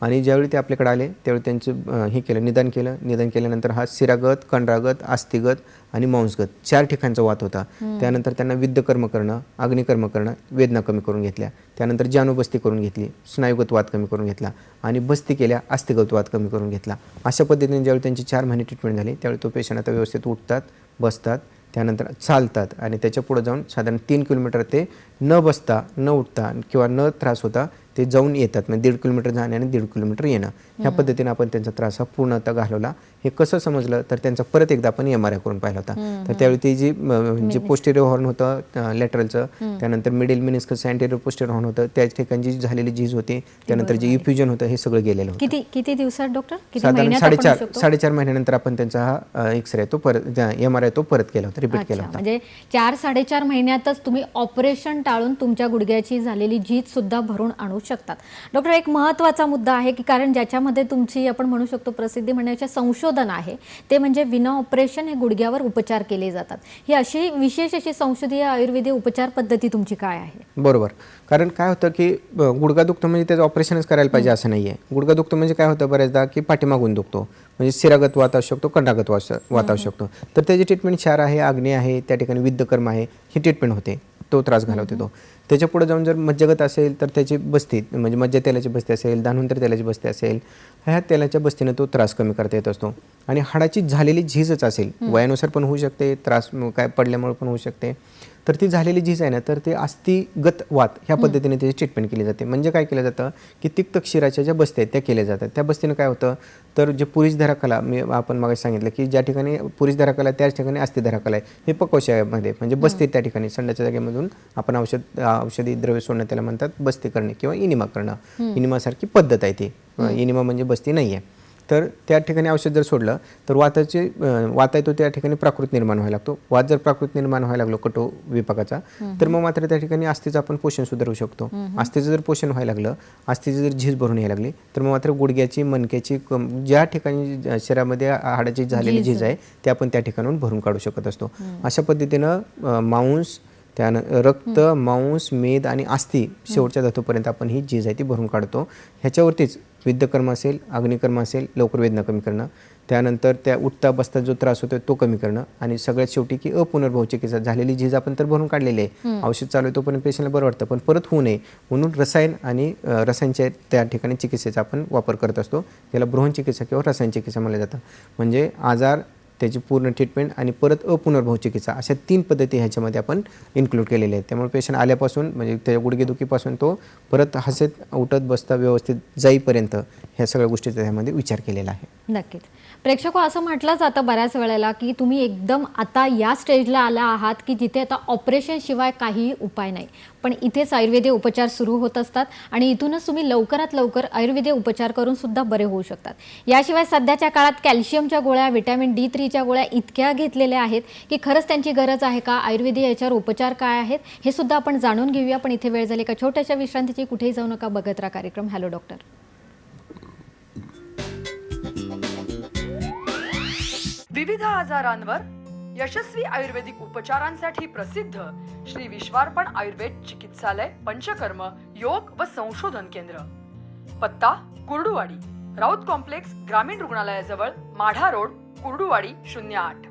Speaker 2: आणि ज्यावेळी ते आपल्याकडे आले त्यावेळी त्यांचं हे केलं, निदान केल्यानंतर हा शिरागत, कंडरागत, अस्थिगत आणि मांसगत 4 ठिकाणचा वात होता. त्यानंतर त्यांना विद्धकर्म करणं, अग्निकर्म करणं, वेदना कमी करून घेतल्या. त्यानंतर जानूबस्ती करून घेतली, स्नायुगत वात कमी करून घेतला आणि बस्ती केल्या, अस्थिगत वात कमी करून घेतला. अशा पद्धतीने ज्यावेळी त्यांची 4 महिने ट्रीटमेंट झाली त्यावेळी तो पेशंट आता व्यवस्थित उठतात, बसतात, त्यानंतर चालतात आणि त्याच्या पुढे जाऊन साधारण 3 किलोमीटर ते न बसता, न उठता किंवा न त्रास होता ते जाऊन येतात. म्हणजे 1.5 किलोमीटर जाणे आणि 1.5 किलोमीटर येणं. ह्या पद्धतीने आपण त्यांचा त्रास हा पूर्णतः घालवला. हे कसं समजलं तर त्यांचा परत एकदा आपण MRI करून पाहिला होता. तर त्यावेळी ते जे पोस्टेरियर हॉर्न होतं लॅटरलचं, त्यानंतर middle meniscus anterior posterior horn होतं, त्याच ठिकाणी जी झालेली झीज होती, त्यानंतर जे इफ्युजन होतं हे सगळं गेलेलं होतं.
Speaker 1: किती दिवसात डॉक्टर? किती
Speaker 2: साधारण
Speaker 1: महिन्यात आपण
Speaker 2: 4.5 महिन्यानंतर आपण त्यांचा हा एक्सरे तो परत MRI तो परत केला होता, रिपीट केला होता.
Speaker 1: म्हणजे 4-4.5 महिन्यातच तुम्ही ऑपरेशन टाळून तुमच्या गुडघ्याची झालेली झीज सुद्धा भरून आणू शकतात. डॉक्टर, एक महत्त्वाचा मुद्दा आहे की कारण ज्याच्यामध्ये तुमची आपण म्हणू शकतो प्रसिद्धी म्हणण्याचे संशोधन आहे ते म्हणजे विना ऑपरेशन हे गुडघ्यावर उपचार केले जातात. ही अशी विशेष अशी संशोधीय आयुर्वेदिक उपचार पद्धती तुमची काय आहे?
Speaker 2: बरोबर. कारण काय होतं की गुडघा दुखतो म्हणजे त्याचं ऑपरेशनच करायला पाहिजे असं नाही आहे. गुडघा दुखतो म्हणजे काय होतं बऱ्याचदा की पाठीमागून दुखतो, म्हणजे शिरागत वात असू शकतो, कंडागत वात असू शकतो. तर त्याची ट्रीटमेंट क्षार आहे, आग्नेय आहे, त्या ठिकाणी विद्धकर्म आहे, ही ट्रीटमेंट होते, तो त्रास घालवते तो. त्याच्या पुढे जाऊन जर मज्जागत असेल तर त्याची बस्ती म्हणजे मज्जा तेलाची बस्ती असेल, दानवंतर तेलाची बस्ती असेल, ह्या तेलाच्या बस्तीने तो त्रास कमी करता येत असतो. आणि हाडाची झालेली झीजच असेल, वयानुसार पण होऊ शकते, त्रास काय पडल्यामुळे पण होऊ शकते, तर ती झालेली झीज आहे ना तर ते अस्थिगत वात ह्या पद्धतीने त्याची ट्रीटमेंट केली जाते. म्हणजे काय केलं जातं की तिक्त क्षीराच्या ज्या बस्त्या आहेत त्या केल्या जातात. त्या बस्तीनं काय होतं तर जे पुरुष धराकला आपण मागे सांगितलं की ज्या ठिकाणी पुरुष धराकला त्याच ठिकाणी अस्थि धराकला आहे, हे पक्वशयामध्ये म्हणजे बस्ती त्या ठिकाणी संडाच्या जागेमधून आपण औषधी द्रव्य सोडणं त्याला म्हणतात बस्ती करणे किंवा इनिमा करणं. इनिमासारखी पद्धत आहे ती. इनिमा म्हणजे बस्ती नाही आहे. तर त्या ठिकाणी औषध जर सोडलं तर वात आहे तो त्या ठिकाणी प्राकृत निर्माण व्हायला लागतो. वात जर प्राकृत निर्माण व्हायला लागलो कटो विपाकाचा तर मग मात्र त्या ठिकाणी अस्थिचं आपण पोषण सुधारू शकतो. अस्थिचं जर पोषण व्हायला लागलं, अस्थिची जर झीज भरून यायला लागली तर मग मात्र गुडघ्याची, मणक्याची, ज्या ठिकाणी शरीरामध्ये हाडाची झालेली झीज आहे ते आपण त्या ठिकाणून भरून काढू शकत असतो. अशा पद्धतीनं मांस, त्यानं रक्त, मांस, मेद आणि अस्थि शेवटच्या धातूपर्यंत आपण ही झीज आहे ती भरून काढतो. ह्याच्यावरतीच विद्धकर्म असेल, अग्निकर्म असेल, लवकर वेदना कमी करणं, त्यानंतर त्या उठता बसता जो त्रास होतो तो कमी करणं आणि सगळ्यात शेवटी की अपुनर्भव चिकित्सा. झालेली झीज आपण तर भरून काढलेली आहे, औषध चालू आहे तोपर्यंत पेशंटला बरं वाटतं, पण परत होऊ नये म्हणून रसायन आणि रसायनच्या त्या ठिकाणी चिकित्सेचा आपण वापर करत असतो. याला बृहन चिकित्सा किंवा रसायन चिकित्सा म्हणलं जातं. म्हणजे आजार, त्याची पूर्ण ट्रीटमेंट आणि परत अपुनर्भव चिकित्सा अशा 3 पद्धती ह्याच्यामध्ये आपण इन्क्लूड केलेल्या आहेत. त्यामुळे पेशंट आल्यापासून म्हणजे त्या गुडघेदुखीपासून तो परत हसत उठत बसता व्यवस्थित जाईपर्यंत ह्या सगळ्या गोष्टीचा त्यामध्ये विचार केलेला आहे.
Speaker 1: नक्कीच. प्रेक्षको, असं म्हटलं जातं बऱ्याच वेळेला की तुम्ही एकदम आता या स्टेजला आला आहात की जिथे आता ऑपरेशन शिवाय काहीही उपाय नाही, पण इथेच आयुर्वेदिक उपचार सुरू होत असतात आणि इथूनच तुम्ही लवकरात लवकर आयुर्वेदिक उपचार करून सुद्धा बरे होऊ शकतात. याशिवाय सध्याच्या काळात कॅल्शियमच्या गोळ्या, व्हिटॅमिन D3च्या गोळ्या इतक्या घेतलेल्या आहेत की खरंच त्यांची गरज आहे का, आयुर्वेदिक याच्यावर उपचार काय आहेत हे सुद्धा आपण जाणून घेऊया. पण इथे वेळ झाली का छोट्याशा विश्रांतीची, कुठेही जाऊ नका, बघत राहा कार्यक्रम हॅलो डॉक्टर.
Speaker 3: विविध आजारांवर यशस्वी आयुर्वेदिक उपचारांसाठी प्रसिद्ध श्री विश्वार्पण आयुर्वेद चिकित्सालय, पंचकर्म, योग व संशोधन केंद्र. पत्ता कुर्डुवाडी, राऊत कॉम्प्लेक्स, ग्रामीण रुग्णालयाजवळ, माढा रोड, कुर्डुवाडी 08.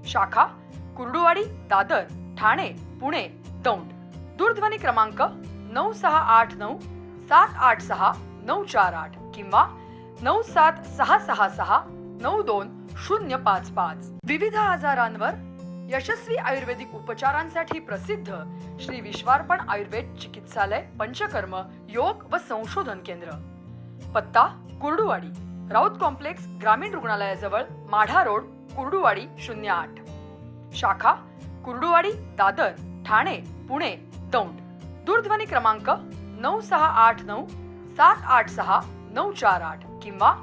Speaker 3: शाखा कुर्डुवाडी, दादर, ठाणे, पुणे, दौंड. दूरध्वनी क्रमांक 9689 786 948 किंवा 97666 92 विविध आजारांवर यशस्वी आयुर्वेदिक उपचारांसाठी प्रसिद्ध श्री विश्वार्पण आयुर्वेद चिकित्सालय, पंचकर्म, योग व संशोधन केंद्र. पत्ता कुर्डुवाडी, राऊत कॉम्प्लेक्स, ग्रामीण रुग्णालयाजवळ, माढा रोड, कुर्डुवाडी 08. शाखा कुर्डुवाडी, दादर, ठाणे, पुणे, दौंड. दूरध्वनी क्रमांक 9689 786 948 किंवा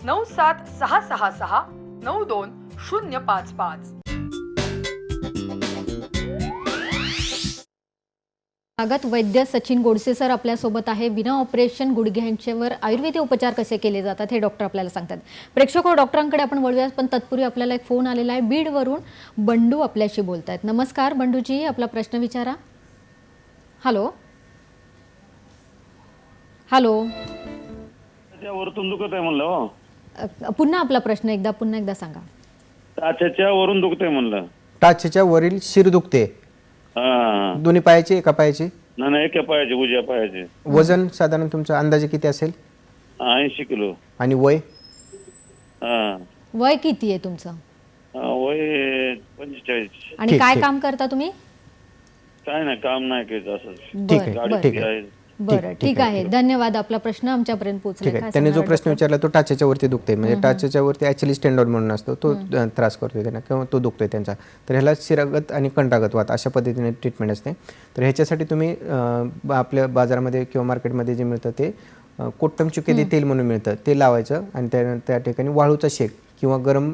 Speaker 3: 97666 92
Speaker 1: स्वागत. वैद्य सचिन गोडसे सर आपल्यासोबत आहे. विना ऑपरेशन गुडघ्यांच्यावर आयुर्वेदिक उपचार कसे केले जातात हे डॉक्टर आपल्याला सांगतात. प्रेक्षको, डॉक्टरांकडे आपण वळूयात, पण तत्पूर्वी आपल्याला एक फोन आलेला आहे. बीडवरून बंडू आपल्याशी बोलत आहेत. नमस्कार बंडूजी, आपला प्रश्न विचारा. हॅलो हॅलो
Speaker 5: टाचेच्या वरतून दुखत आहे म्हणलं हो.
Speaker 1: पुन्हा आपला प्रश्न पुन्हा एकदा सांगा.
Speaker 5: टाचेच्या वरून दुखत आहे म्हणलं.
Speaker 2: टाचेच्या वरील शिर दुखते.
Speaker 5: हा.
Speaker 2: दोन्ही पायाची, एका पायाची?
Speaker 5: नाही एका पायाचे, उजव्या पायाचे.
Speaker 2: वजन साधारण तुमचं अंदाजे किती असेल?
Speaker 5: 80 किलो.
Speaker 2: आणि वय?
Speaker 5: हा.
Speaker 1: वय किती आहे तुमचं?
Speaker 5: वय 45.
Speaker 1: आणि
Speaker 2: ठीक,
Speaker 1: काय
Speaker 2: ठीक.
Speaker 1: काम करता तुम्ही?
Speaker 5: काय नाही, काम नाही करत असं.
Speaker 2: ठीक
Speaker 1: बरं
Speaker 2: आहे,
Speaker 1: बरं
Speaker 5: गाडी
Speaker 2: ठीक आहे.
Speaker 5: आहे.
Speaker 1: बरं ठीक आहे. धन्यवाद. आपला प्रश्न आमच्यापर्यंत पोहोचला.
Speaker 2: ठीक आहे. त्याने जो प्रश्न विचारला तो टाचेच्या वरती दुखते, म्हणजे टाचेच्या वरती ॲक्च्युअली स्टँडर्ड म्हणून असतो, तो त्रास करतोय त्यांना किंवा तो दुखतोय त्यांचा. तर ह्याला शिरागत आणि कंटागत वात अशा पद्धतीने ट्रीटमेंट असते. तर ह्याच्यासाठी तुम्ही आपल्या बाजारामध्ये किंवा मार्केटमध्ये जे मिळतं ते कोट्टम चुकेदी तेल म्हणून मिळतं, ते लावायचं आणि त्या ठिकाणी वाळूचा शेक किंवा गरम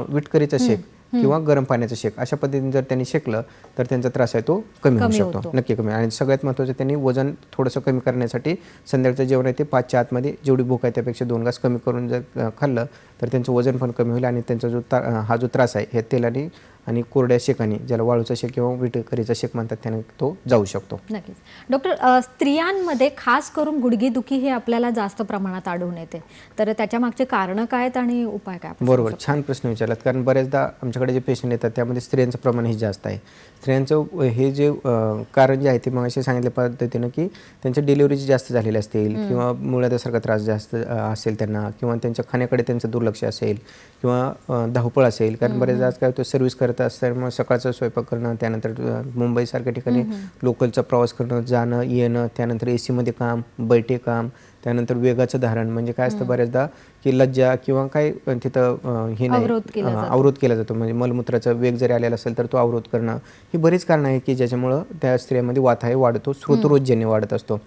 Speaker 2: विटकरीचा शेक किंवा गरम पाण्याचं शेक अशा पद्धतीने जर त्यांनी शेकलं तर त्यांचा त्रास आहे तो कमी होऊ शकतो. नक्की कमी. आणि सगळ्यात महत्त्वाचं त्यांनी वजन थोडंसं कमी करण्यासाठी संध्याकाळचं जेवण आहे ते 5च्या आतमध्ये जेवढी भूक आहे त्यापेक्षा 2 घास कमी करून जर खाल्लं तर त्यांचं वजन पण कमी होईल आणि त्यांचा हा जो त्रास आहे हे तेलाने आणि कोरड्या शेकाने, ज्याला वाळूचा शेक किंवा विटकरीचा शेक म्हणतात, त्याने तो जाऊ शकतो.
Speaker 1: नक्कीच. डॉक्टर, स्त्रियांमध्ये खास करून गुडघेदुखी हे आपल्याला जास्त प्रमाणात आढळून येते, तर त्याच्या मागचे कारणं काय आहेत आणि उपाय काय?
Speaker 2: बरोबर, छान प्रश्न विचारलात. कारण बऱ्याचदा आमच्याकडे जे पेशंट येतात त्यामध्ये स्त्रियांचं प्रमाणही जास्त आहे. स्त्रियांचं हे जे कारण जे आहे ते मग असे सांगितल्या पद्धतीनं की त्यांच्या डिलिव्हरीचे जास्त झालेले असतील किंवा मुळासारखा त्रास जास्त असेल त्यांना, किंवा त्यांच्या खाण्याकडे त्यांचं दुर्लक्ष असेल किंवा धावपळ असेल. कारण बरेचदा काय होतं, सर्व्हिस करत असताना मग सकाळचा स्वयंपाक करणं, त्यानंतर मुंबईसारख्या ठिकाणी लोकलचा प्रवास करणं, जाणं येणं, त्यानंतर AC मध्ये काम, बैठे काम, त्यानंतर वेगाचं धारण, म्हणजे काय असतं बऱ्याचदा की लज्जा किंवा काय तिथं हे नाही अवरोध केला जातो, म्हणजे मलमूत्राचा वेग जरी आलेला असेल तर तो अवरोध करणं, ही बरीच कारणं आहेत की ज्याच्यामुळं त्या स्त्रियांमध्ये वात आहे वाढतो, श्रोतरोजजन्य वाढत असतो.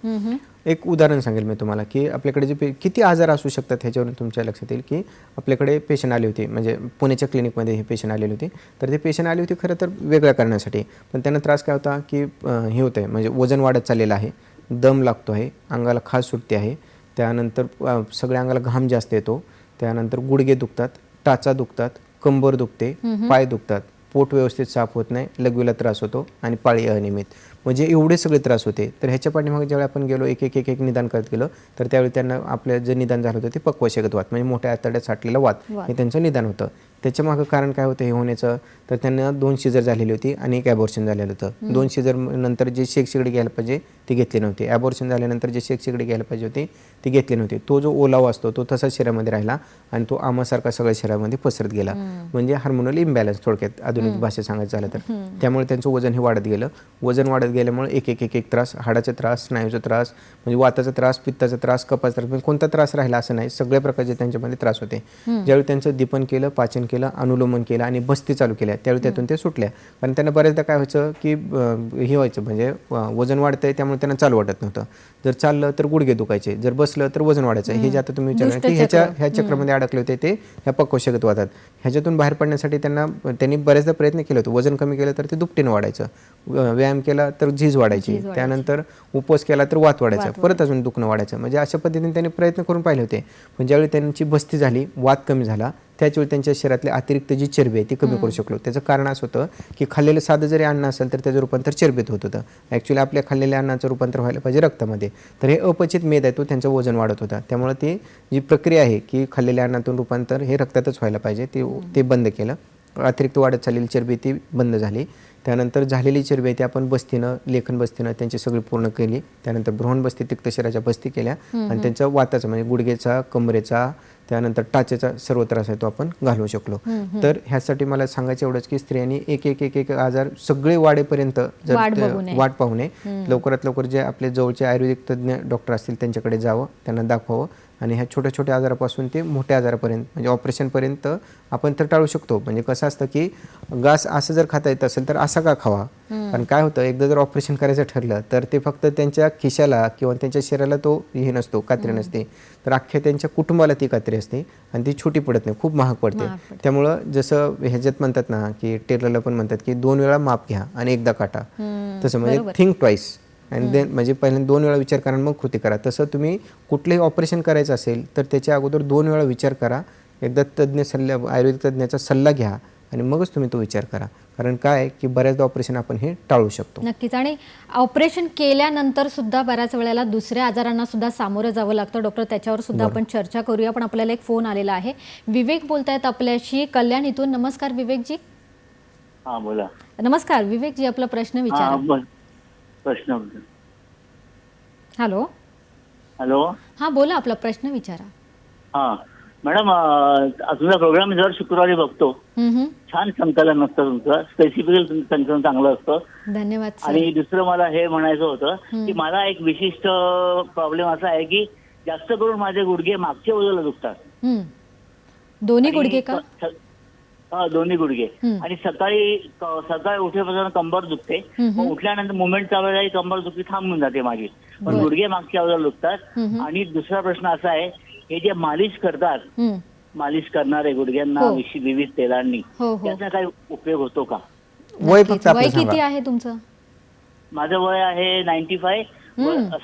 Speaker 2: एक उदाहरण सांगेल मी तुम्हाला की आपल्याकडे जे किती आजार असू शकतात ह्याच्यावरून तुमच्या लक्षात येईल की आपल्याकडे पेशंट आले होते, म्हणजे पुण्याच्या क्लिनिकमध्ये हे पेशंट आलेले होते. तर ते पेशंट आले होते खरं तर वेगळ्या कारणासाठी, पण त्यांना त्रास काय होता की हे होतं आहे, म्हणजे वजन वाढत चाललेलं आहे, दम लागतो आहे, अंगाला खाज सुटते आहे, त्यानंतर सगळ्या अंगाला घाम जास्त येतो, त्यानंतर गुडघे दुखतात, टाचा दुखतात, कंबर दुखते, पाय दुखतात, पोट व्यवस्थित साफ होत नाही, लघवीला त्रास होतो आणि पाळी अनियमित, म्हणजे एवढे सगळे त्रास होते. तर ह्याच्या पाठीमागे ज्यावेळी आपण गेलो एक एक एक एक निदान करत गेलो तर त्यावेळी त्यांना आपलं जे निदान झालं होतं ते पक्वशेकत वात, म्हणजे मोठ्या आतड्यात साठलेला वात हे त्यांचं निदान होतं. त्याच्या मागं कारण काय होतं हे होण्याचं, तर त्यांना 2 शिजर झालेली होती आणि एक ॲबॉर्शन झालेलं होतं. 2 शिजर नंतर जे शेकशिगडी घ्यायला पाहिजे ती घेतली नव्हती, ॲबॉर्शन झाल्यानंतर जे शेकशिगडी घ्यायला पाहिजे होती ती घेतली नव्हती. तो जो ओलावा असतो तो तसाच शरीरामध्ये राहिला आणि तो आमासारखा सगळ्या शरीरामध्ये पसरत गेला, म्हणजे हार्मोनल इम्बॅलन्स थोडक्यात आधुनिक भाषेत सांगायचं झालं तर. त्यामुळे त्यांचं वजन हे वाढत गेलं. वजन वाढत गेल्यामुळे एक एक एक एक त्रास, हाडाचा त्रास, स्नायूचा त्रास, म्हणजे वाताचा त्रास, पित्ताचा त्रास, कपाचा त्रास, म्हणजे कोणता त्रास राहिला असं नाही, सगळ्या प्रकारचे त्यांच्यामध्ये त्रास होते. ज्यावेळी त्यांचं दीपन केलं, पाचन केलं, अनुलोमन केलं आणि बस्ती चालू केल्या त्यावेळी त्यातून ते सुटल्या. कारण त्यांना बऱ्याचदा काय व्हायचं की हे व्हायचं, म्हणजे वजन वाढतंय त्यामुळे त्यांना चालू वाटत नव्हतं. जर चाललं तर गुडघे दुखायचे, जर बसलं तर वजन वाढायचं. हे जे आता तुम्ही विचारलं की ह्या चक्रामध्ये अडकले होते ते ह्या पक्वशेकत वातात. ह्याच्यातून बाहेर पडण्यासाठी त्यांनी बऱ्याचदा प्रयत्न केले होते. वजन कमी केलं तर ते दुपटीनं वाढायचं, व्यायाम केला तर झीज वाढायची, त्यानंतर उपवास केला तर वात वाढायचा, परत अजून दुखणं वाढायचं, म्हणजे अशा पद्धतीने त्यांनी प्रयत्न करून पाहिले होते. पण ज्यावेळी त्यांची बस्ती झाली, वात कमी झाला, त्याचवेळी त्यांच्या शरीरातली अतिरिक्त जी चरबी आहे ती कमी करू शकलो. त्याचं कारण असं होतं की खाल्लेलं साधं जरी अन्न असेल तर त्याचं रूपांतर चरबीत होत होतं. ॲक्च्युली आपल्या खाल्लेल्या अन्नाचं रूपांतर व्हायला पाहिजे रक्तामध्ये. तर हे अपचित मेद आहे तो त्यांचं वजन वाढत होता. त्यामुळे ती जी प्रक्रिया आहे की खाल्लेल्या अन्नातून रूपांतर हे रक्तातच व्हायला पाहिजे ते बंद केलं. अतिरिक्त वाढत चाललेली चरबी ती बंद झाली. त्यानंतर झालेली चरबी ती आपण बस्तीनं, लेखन बस्तीनं त्यांची सगळी पूर्ण केली. त्यानंतर भ्रूण बस्ती, तिक्त शरीराच्या बस्ती केल्या आणि त्यांचा वाताचा म्हणजे गुडघेचा, कमरेचा, त्यानंतर टाचेचा सर्व त्रास आहे तो आपण घालवू शकलो. तर ह्यासाठी मला सांगायचं एवढंच की स्त्रियांनी एक एक एक एक आजार सगळे वाढेपर्यंत जर वाट पाहू नये, लवकरात लवकर जे आपले जवळचे आयुर्वेदिक तज्ज्ञ डॉक्टर असतील त्यांच्याकडे जावं, त्यांना दाखवावं आणि ह्या छोट्या छोट्या आजारापासून ते मोठ्या आजारापर्यंत म्हणजे ऑपरेशनपर्यंत आपण तर टाळू शकतो. म्हणजे कसं असतं की घास असं जर खाता येत असेल तर असा का खावा, कारण काय होतं एकदा जर ऑपरेशन करायचं ठरलं तर ते फक्त त्यांच्या खिशाला किंवा त्यांच्या शरीराला तो हे नसतो, कात्री नसते, तर अख्ख्या त्यांच्या कुटुंबाला ती कात्री असते आणि ती छोटी पडत नाही, खूप महाग पडते. त्यामुळं जसं ह्याच्यात म्हणतात ना की टेलरला पण म्हणतात की 2 वेळा माप घ्या आणि एकदा काटा, तसं म्हणजे थिंक ट्वाईस आणि देन म्हणजे पहिल्यांदा 2 वेळा विचार करा मग कृती करा. तसं तुम्ही कुठलंही ऑपरेशन करायचं असेल तर त्याच्या अगोदर 2 वेळा विचार करा, एकदा तज्ज्ञ आयुर्वेदिक तज्ज्ञाचा सल्ला घ्या आणि मगच तुम्ही तो विचार करा. कारण काय आहे की बऱ्याचदा ऑपरेशन आपण हे टाळू शकतो.
Speaker 1: नक्कीच. आणि ऑपरेशन केल्यानंतर सुद्धा बऱ्याच वेळेला दुसऱ्या आजारांना सुद्धा सामोरं जावं लागतं डॉक्टर. त्याच्यावर सुद्धा आपण चर्चा करूया. पण आपल्याला एक फोन आलेला आहे. विवेक बोलतायत आपल्याशी कल्याण इथून. नमस्कार विवेकजी.
Speaker 6: हा बोला.
Speaker 1: नमस्कार विवेकजी, आपला प्रश्न विचारा.
Speaker 6: प्रश्न.
Speaker 1: हॅलो.
Speaker 6: हॅलो.
Speaker 1: हा बोला, आपला प्रश्न विचारा.
Speaker 6: हा मॅडम, तुमचा प्रोग्राम दर शुक्रवारी बघतो. छान संकलन असतं तुमचं, स्पेसिफिकली तुमचं संकलन चांगलं असतं.
Speaker 1: धन्यवाद सर.
Speaker 6: आणि दुसरं मला हे म्हणायचं होतं की मला एक विशिष्ट प्रॉब्लेम असा आहे की जास्त करून माझे गुडघे मागच्या बाजूला दुखतात.
Speaker 1: दोन्ही गुडघे का?
Speaker 6: हा, दोन्ही गुडघे. आणि सकाळी उठेपासून कंबर दुखते, मग उठल्यानंतर मुवमेंट चालू झाली कंबर दुखी थांबून जाते माझी, पण गुडघे मागच्या बाजूला दुखतात. आणि दुसरा प्रश्न असा आहे, हे जे मालिश करतात, मालिश करणारे गुडघ्यांना विविध तेलांनी, त्याचा काही उपयोग होतो का?
Speaker 2: वय फक्त
Speaker 1: वय
Speaker 2: आपलं
Speaker 1: किती
Speaker 2: सांगा.
Speaker 1: आहे तुमचं?
Speaker 6: माझं वय आहे 95.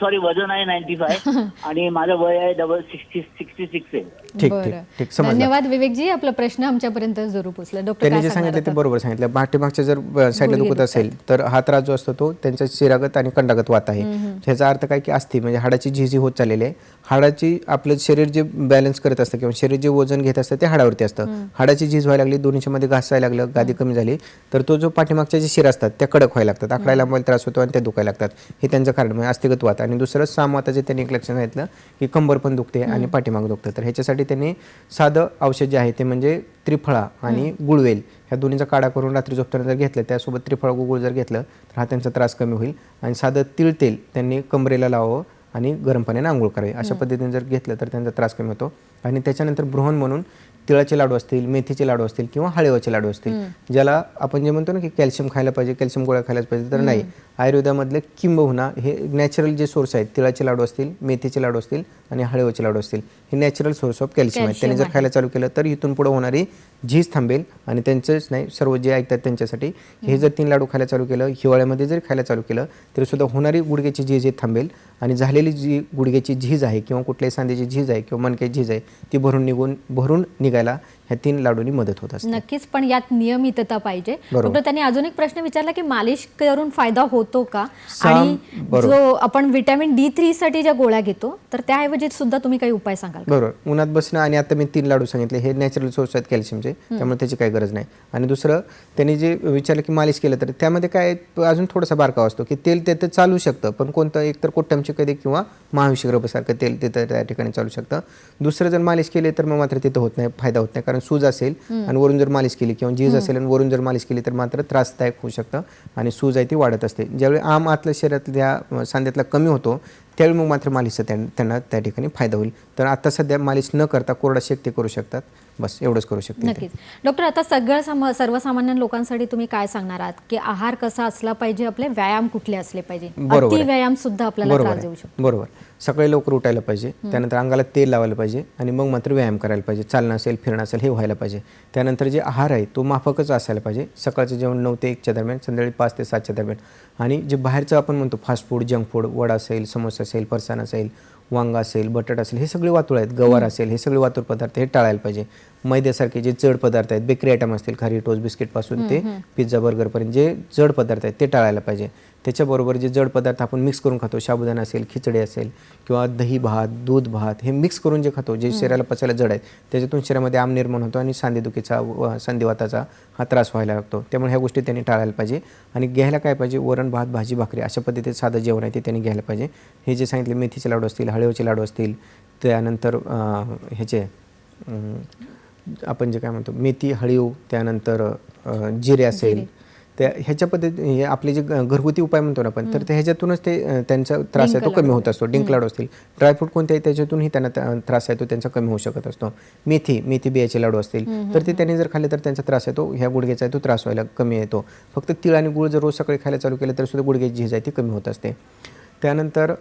Speaker 6: सॉरी, वजन आहे 95 आणि माझं वय आहे 66 आहे.
Speaker 2: ठीक
Speaker 1: बरं.
Speaker 2: ठीक ठीक समजलं.
Speaker 1: धन्यवाद विवेकजी, आपला प्रश्न आमच्यापर्यंत जरूर पोहोचला. डॉक्टर
Speaker 2: त्यांनी
Speaker 1: काय
Speaker 2: जे
Speaker 1: सांगणार
Speaker 2: सांगितलं ते
Speaker 1: आता?
Speaker 2: बरोबर सांगितलं. पाठीमागच्या जर साईडला दुखत असेल तर हा त्रास जो असतो तो त्यांचा शिरागत आणि कंडागत वात आहे. ह्याचा अर्थ काय की अस्थी म्हणजे हाडाची झीज होत चाललेली आहे. हाडाची आपलं शरीर जे बॅलन्स करत असतं किंवा शरीर जे वजन घेत असतं ते हाडावरती असतं. हाडाची झीज व्हायला लागली, दोन्हीच्या मध्ये घासायला लागलं, गादी कमी झाली तर तो जो पाठीमागच्या जे शिरा असतात त्या कडक व्हायला लागतात, आकडायला लांबायला त्रास होतो आणि त्या दुखायला लागतात. हे त्यांचं कारण म्हणजे अस्थिगत वात. आणि दुसरं सामवाताचे त्यांनी एक लक्षण सांगितलं की कंबर पण दुखते आणि पाठीमाग दुखतं. तर ह्याच्यासाठी त्यांनी साधं औषध जे आहे ते म्हणजे त्रिफळा आणि गुळवेल ह्या दोन्हीचा काढा करून रात्री झोपताना जर घेतलं, त्यासोबत त्रिफळा गुळ जर घेतलं तर हा त्यांचा त्रास कमी होईल. आणि साधं तिळ तेल त्यांनी कमरेला लावावं आणि गरम पाण्याने आंघोळ करावी. अशा पद्धतीने जर घेतलं तर त्यांचा त्रास कमी होतो. आणि त्याच्यानंतर बृहन म्हणून तिळाचे लाडू असतील, मेथीचे लाडू असतील किंवा हळीवाचे लाडू असतील, ज्याला आपण जे म्हणतो ना की कॅल्शियम खायला पाहिजे, कॅल्शियम गोळ्या खायलाच पाहिजे, तर नाही. आयुर्वेदामधले किंबहुना हे नॅचरल जे सोर्स आहेत, तिळाचे लाडू असतील, मेथीचे लाडू असतील आणि हळीवाचे लाडू असतील, हे नॅचरल सोर्स ऑफ कॅल्शियम आहेत. त्यांनी जर खायला चालू केलं तर इथून पुढे होणारी झीज थांबेल. आणि त्यांचंच नाही, सर्व जे ऐकतात त्यांच्यासाठी हे जर 3 लाडू खायला चालू केलं, हिवाळ्यामध्ये जरी खायला चालू केलं तरी सुद्धा होणारी गुडघ्याची झीज हे थांबेल. आणि झालेली जी गुडघ्याची झीज आहे किंवा कुठल्याही सांध्याची झीज आहे किंवा मणक्याची झीज आहे ती भरून निघायला ह्या 3 लाडूंनी मदत होत असते.
Speaker 1: नक्कीच, पण यात नियमितता पाहिजे. डॉक्टर त्यांनी अजून एक प्रश्न विचारला की मालिश करून फायदा होतो का? आणि जो आपण व्हिटॅमिन D3 साठी ज्या गोळ्या घेतो तर त्याऐवजी सुद्धा तुम्ही काही उपाय सांगाल का?
Speaker 2: बरोबर. उन्हात बसणं आणि आता मी 3 लाडू सांगितले हे नॅचरल सोर्स आहेत कॅल्शियमचे, त्यामुळे त्याची काही गरज नाही. आणि दुसरं त्यांनी जे विचारलं की मालिश केलं तर त्यामध्ये काय अजून थोडासा बारकावा असतो की तेल तिथं चालू शकतं, पण कोणतं एकतर कोट्टमचे कधी किंवा महाविषग्रपसारखं तेल तिथं त्या ठिकाणी चालू शकतं. दुसरं जर मालिश केले तर मग मात्र तिथं होत नाही, फायदा होत नाही. कारण सूज असेल आणि वरून जर मालिश केली किंवा झीज असेल आणि वरून जर मालिश केली तर मात्र त्रासदायक होऊ शकतं आणि सूज आहे ती वाढत असते. ज्यावेळी आम आतल्या शरीरातल्या सांध्यातला कमी होतो त्यावेळी मग मात्र मालिशचा त्यांना त्या ठिकाणी फायदा होईल. तर आता सध्या मालिश न करता कोरडा शेक ते करू शकतात. बस एवढंच करू शकते.
Speaker 1: नक्कीच. डॉक्टर, आता सर्वसामान्य लोकांसाठी तुम्ही काय सांगणार आहात की आहार कसा असला पाहिजे, आपले व्यायाम कुठले असले पाहिजे? अति व्यायाम सुद्धा आपल्याला त्रास देऊ शकतो.
Speaker 2: बरोबर. सकाळी लवकर उठायला पाहिजे, त्यानंतर अंगाला तेल लावायला पाहिजे आणि मग मात्र व्यायाम करायला पाहिजे. चालणं असेल, फिरणं असेल हे व्हायला पाहिजे. त्यानंतर जे आहार आहे तो माफकच असायला पाहिजे. सकाळचं जेवण 9 ते 1च्या दरम्यान, संध्याकाळी 5 ते 7च्या दरम्यान. आणि जे बाहेरचं आपण म्हणतो fast food, junk food, vada असेल, समोसा असेल, फरसाण असेल, वांगा असेल, बटाटा असेल, हे सगळे वातुळ आहेत. गवार असेल, हे सगळे वातुळ पदार्थ हे टाळायला पाहिजे. मैद्यासारखे जे जड पदार्थ आहेत, बेकरी आयटम असतील, खारी टोस्ट बिस्किटपासून ते पिझ्झा बर्गरपर्यंत जे जड पदार्थ आहेत ते टाळायला पाहिजे. त्याच्याबरोबर जे जड पदार्थ आपण मिक्स करून खातो, साबुदाणा असेल, खिचडी असेल किंवा दही भात, दूध भात, हे मिक्स करून जे खातो, जे शरीराला पचायला जड आहेत, त्याच्यातून शरीरामध्ये आम निर्माण होतो आणि सांधेदुखीचा, संधिवाताचा हा त्रास व्हायला लागतो. त्यामुळे ह्या गोष्टी त्यांनी टाळायला पाहिजे. आणि घ्यायला काय पाहिजे, वरण भात, भाजी भाकरी अशा पद्धतीचं साधं जेवण आहे ते त्यांनी घ्यायला पाहिजे. हे जे सांगितले मेथीचे लाडू असतील, हळीवाचे लाडू असतील, त्यानंतर ह्याचे आपण जे काय म्हणतो मेथी, हळीव, त्यानंतर जिरे असेल, त्या ह्याच्या पद्धती आपले जे घरगुती उपाय म्हणतो ना आपण, तर ह्याच्यातूनच ते त्यांचा त्रास आहे तो कमी होत असतो. डिंक लाडू असतील, ड्रायफ्रूट कोणते आहे त्याच्यातूनही त्यांना त्रास आहे तो त्यांचा कमी होऊ शकत असतो. मेथी बियाचे लाडू असतील तर ते त्यांनी जर खाल्ले तर त्यांचा त्रास आहे तो ह्या गुडघ्याचा आहे तो त्रास व्हायला कमी येतो. फक्त तीळ आणि गुळ जर रोज सकाळी खायला चालू केलं तर सुद्धा गुडघ्याची झीज आहे ती कमी होत असते. त्यानंतर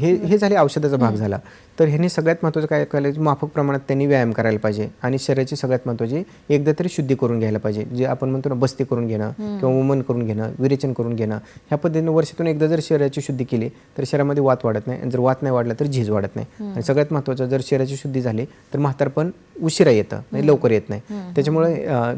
Speaker 2: हे झाले औषधाचा भाग झाला. तर ह्यांनी सगळ्यात महत्त्वाचं काय करायला, माफक प्रमाणात त्यांनी व्यायाम करायला पाहिजे आणि शरीराची सगळ्यात महत्त्वाची एकदा तरी शुद्धी करून घ्यायला पाहिजे. जे आपण म्हणतो ना, बस्ती करून घेणं किंवा वमन करून घेणं, विरेचन करून घेणं, ह्या पद्धतीने वर्षातून एकदा जर शरीराची शुद्धी केली तर शरीरामध्ये वात वाढत नाही, आणि जर वात नाही वाढला तर झीज वाढत नाही. आणि सगळ्यात महत्त्वाचं, जर शरीराची शुद्धी झाली तर म्हातारपण उशिरा येतं, म्हणजे लवकर येत नाही. त्याच्यामुळे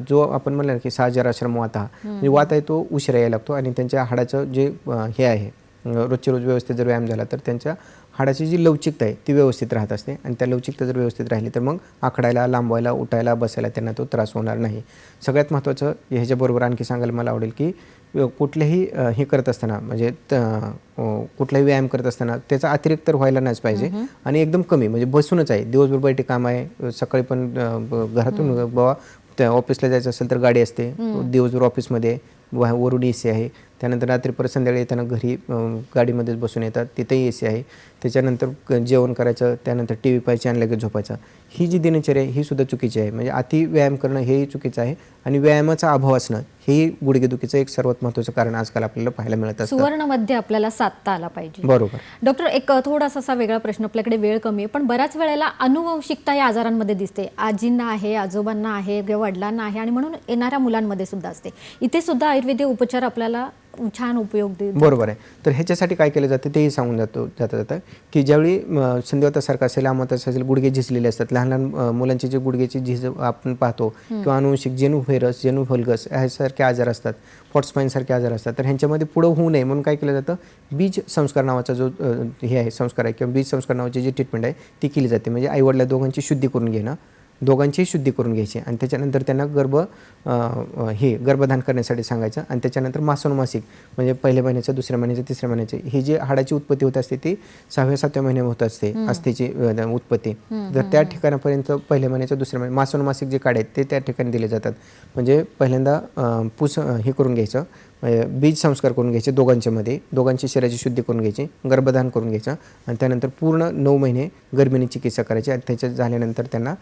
Speaker 2: जो आपण म्हणलं की साहचर्याश्रम वात हा म्हणजे वात आहे तो उशिरा यायला लागतो, आणि त्यांच्या हाडाचं जे हे आहे, रोजच्या रोज व्यवस्थित जर व्यायाम झाला तर त्यांच्या हाडाची जी लवचिकता आहे ती व्यवस्थित राहत असते, आणि त्या लवचिकता जर व्यवस्थित राहिली तर मग आखडायला, लांबवायला, उठायला, बसायला त्यांना तो त्रास होणार नाही. सगळ्यात महत्त्वाचं ह्याच्याबरोबर आणखी सांगायला मला आवडेल की कुठलेही हे करत असताना, म्हणजे कुठलाही व्यायाम करत असताना त्याचा अतिरिक्त तर व्हायला नाहीच पाहिजे, आणि एकदम कमी, म्हणजे बसूनच आहे, दिवसभर बैठे काम आहे, सकाळी पण घरातून बाबा त्या ऑफिसला जायचं असेल तर गाडी असते, दिवसभर ऑफिसमध्ये वरून AC आहे, त्यानंतर रात्री परत संध्याकाळी येताना घरी गाडीमध्येच बसून येतात, तिथेही AC आहे, त्याच्यानंतर जेवण करायचं, त्यानंतर TV पाहायची आणि लगेच झोपायचं. ही जी दिनचर्या आहे ही सुद्धा चुकीची आहे. म्हणजे अति व्यायाम करणं हेही चुकीचं आहे, आणि व्यायामाचा अभाव असणं हेही गुडघेदुखीचं एक सर्वात महत्त्वाचं कारण आजकाल आपल्याला पाहायला मिळत असतं.
Speaker 1: सुवर्णमध्ये आपल्याला साधता आला पाहिजे.
Speaker 2: बरोबर.
Speaker 1: डॉक्टर, एक थोडासा असा वेगळा प्रश्न, आपल्याकडे वेळ कमी आहे, पण बऱ्याच वेळेला अनुवंशिकता या आजारांमध्ये दिसते. आजींना आहे, आजोबांना आहे, किंवा वडिलांना आहे, आणि म्हणून येणाऱ्या मुलांमध्ये सुद्धा असते. इथे सुद्धा आयुर्वेदिक उपचार आपल्याला छान उपयोग देतो.
Speaker 2: बरोबर आहे. तर ह्याच्यासाठी काय केलं जातं तेही सांगून जातं की ज्यावेळी संधिवातासारखं असेल, आमतासारखं असेल, गुडघे झिजलेले असतात, लहान लहान मुलांची जे गुडघ्याची झीज आपण पाहतो, किंवा अनुवंशिक जेनू व्हायरस, जेनू व्हल्गस ह्यासारखे आजार असतात, फॉटस्पाईनसारखे आजार असतात, तर ह्यांच्यामध्ये पुढं होऊ नये म्हणून काय केलं जातं, बीज संस्कार नावाचा जो हे आहे संस्कार आहे, किंवा बीज संस्कार नावाची जी ट्रीटमेंट आहे ती केली जाते. म्हणजे आईवडिला दोघांची शुद्धी करून घेणं, दोघांचीही शुद्धी करून घ्यायची, आणि त्याच्यानंतर त्यांना गर्भधान करण्यासाठी सांगायचं, आणि त्याच्यानंतर मासोनुमासिक म्हणजे पहिल्या महिन्याचं, दुसऱ्या महिन्याचं, तिसऱ्या महिन्याचे ही जी हाडाची उत्पत्ती होत असते ती 6व्या-7व्या महिन्यात होत असते, अस्थिची उत्पत्ती. तर त्या ठिकाणापर्यंत पहिल्या महिन्याचं, दुसऱ्या महिन्यात मासोनुमासिक जे काढ आहेत ते त्या ठिकाणी दिले जातात. म्हणजे पहिल्यांदा हे करून घ्यायचं, बीज संस्कार करून घ्यायचे दोघांच्यामध्ये, दोघांची शरीराची शुद्धी करून घ्यायची, गर्भधान करून घ्यायचं, आणि त्यानंतर पूर्ण 9 महिने गर्भिणी चिकित्सा करायची, आणि त्याच्यात झाल्यानंतर त्यांना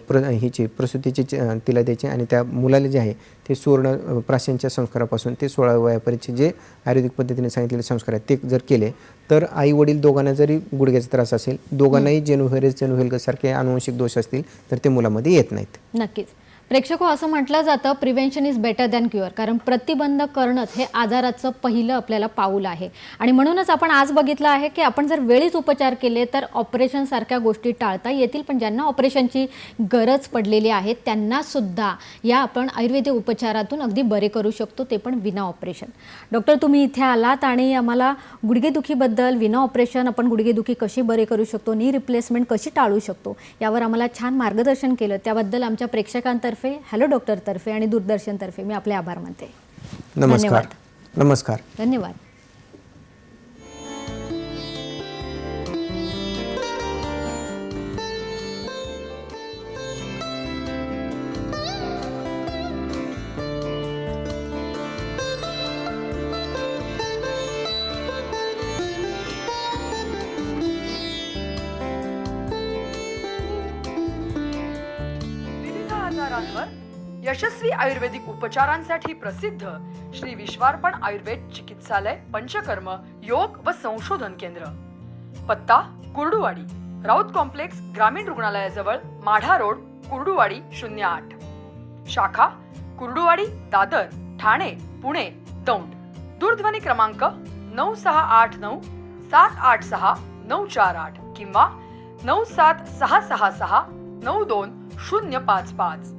Speaker 2: प्रसूतीची तिला द्यायची, आणि त्या मुलाला जे आहे ते सुवर्ण प्राशनच्या संस्कारापासून ते 16व्या वयापर्यंतचे जे आयुर्वेदिक पद्धतीने सांगितलेले संस्कार आहेत ते जर केले तर आई वडील दोघांना जरी गुडघ्याचा त्रास असेल, दोघांनाही जेनू व्हायरस, जेनू व्हल्गस सारखे अनुवंशिक दोष असतील तर ते मुलामध्ये येत नाहीत.
Speaker 1: नक्कीच. प्रेक्षको, असं म्हटलं जातं prevention is better than cure, कारण प्रतिबंध करणंच हे आजाराचं पहिलं आपल्याला पाऊल आहे. आणि म्हणूनच आपण आज बघितलं आहे की आपण जर वेळीच उपचार केले तर ऑपरेशनसारख्या गोष्टी टाळता येतील. पण ज्यांना ऑपरेशनची गरज पडलेली आहे त्यांना सुद्धा या आपण आयुर्वेदिक उपचारातून अगदी बरे करू शकतो, ते पण विना ऑपरेशन. डॉक्टर, तुम्ही इथे आलात आणि आम्हाला गुडघेदुखीबद्दल, विना ऑपरेशन आपण गुडघेदुखी कशी बरे करू शकतो, नी रिप्लेसमेंट कशी टाळू शकतो, यावर आम्हाला छान मार्गदर्शन केलं. त्याबद्दल आमच्या प्रेक्षकांतर्फे, हॅलो डॉक्टर तर्फे आणि दूरदर्शनतर्फे मी आपले आभार मानते.
Speaker 2: नमस्कार. नमस्कार.
Speaker 1: धन्यवाद.
Speaker 3: विविध आजारांवर यशस्वी आयुर्वेदिक उपचारांसाठी प्रसिद्ध श्री विश्वार्पण आयुर्वेद चिकित्सालय, पंचकर्म, योग व संशोधन केंद्र. पत्ता कुर्डुवाडी, राऊत कॉम्प्लेक्स, ग्रामीण रुग्णालयाजवळ, माढा रोड, कुर्डुवाडी 08. शाखा कुर्डुवाडी, दादर, ठाणे, पुणे, दौंड. दूरध्वनी क्रमांक 9689 786 948 किंवा 97666 92055.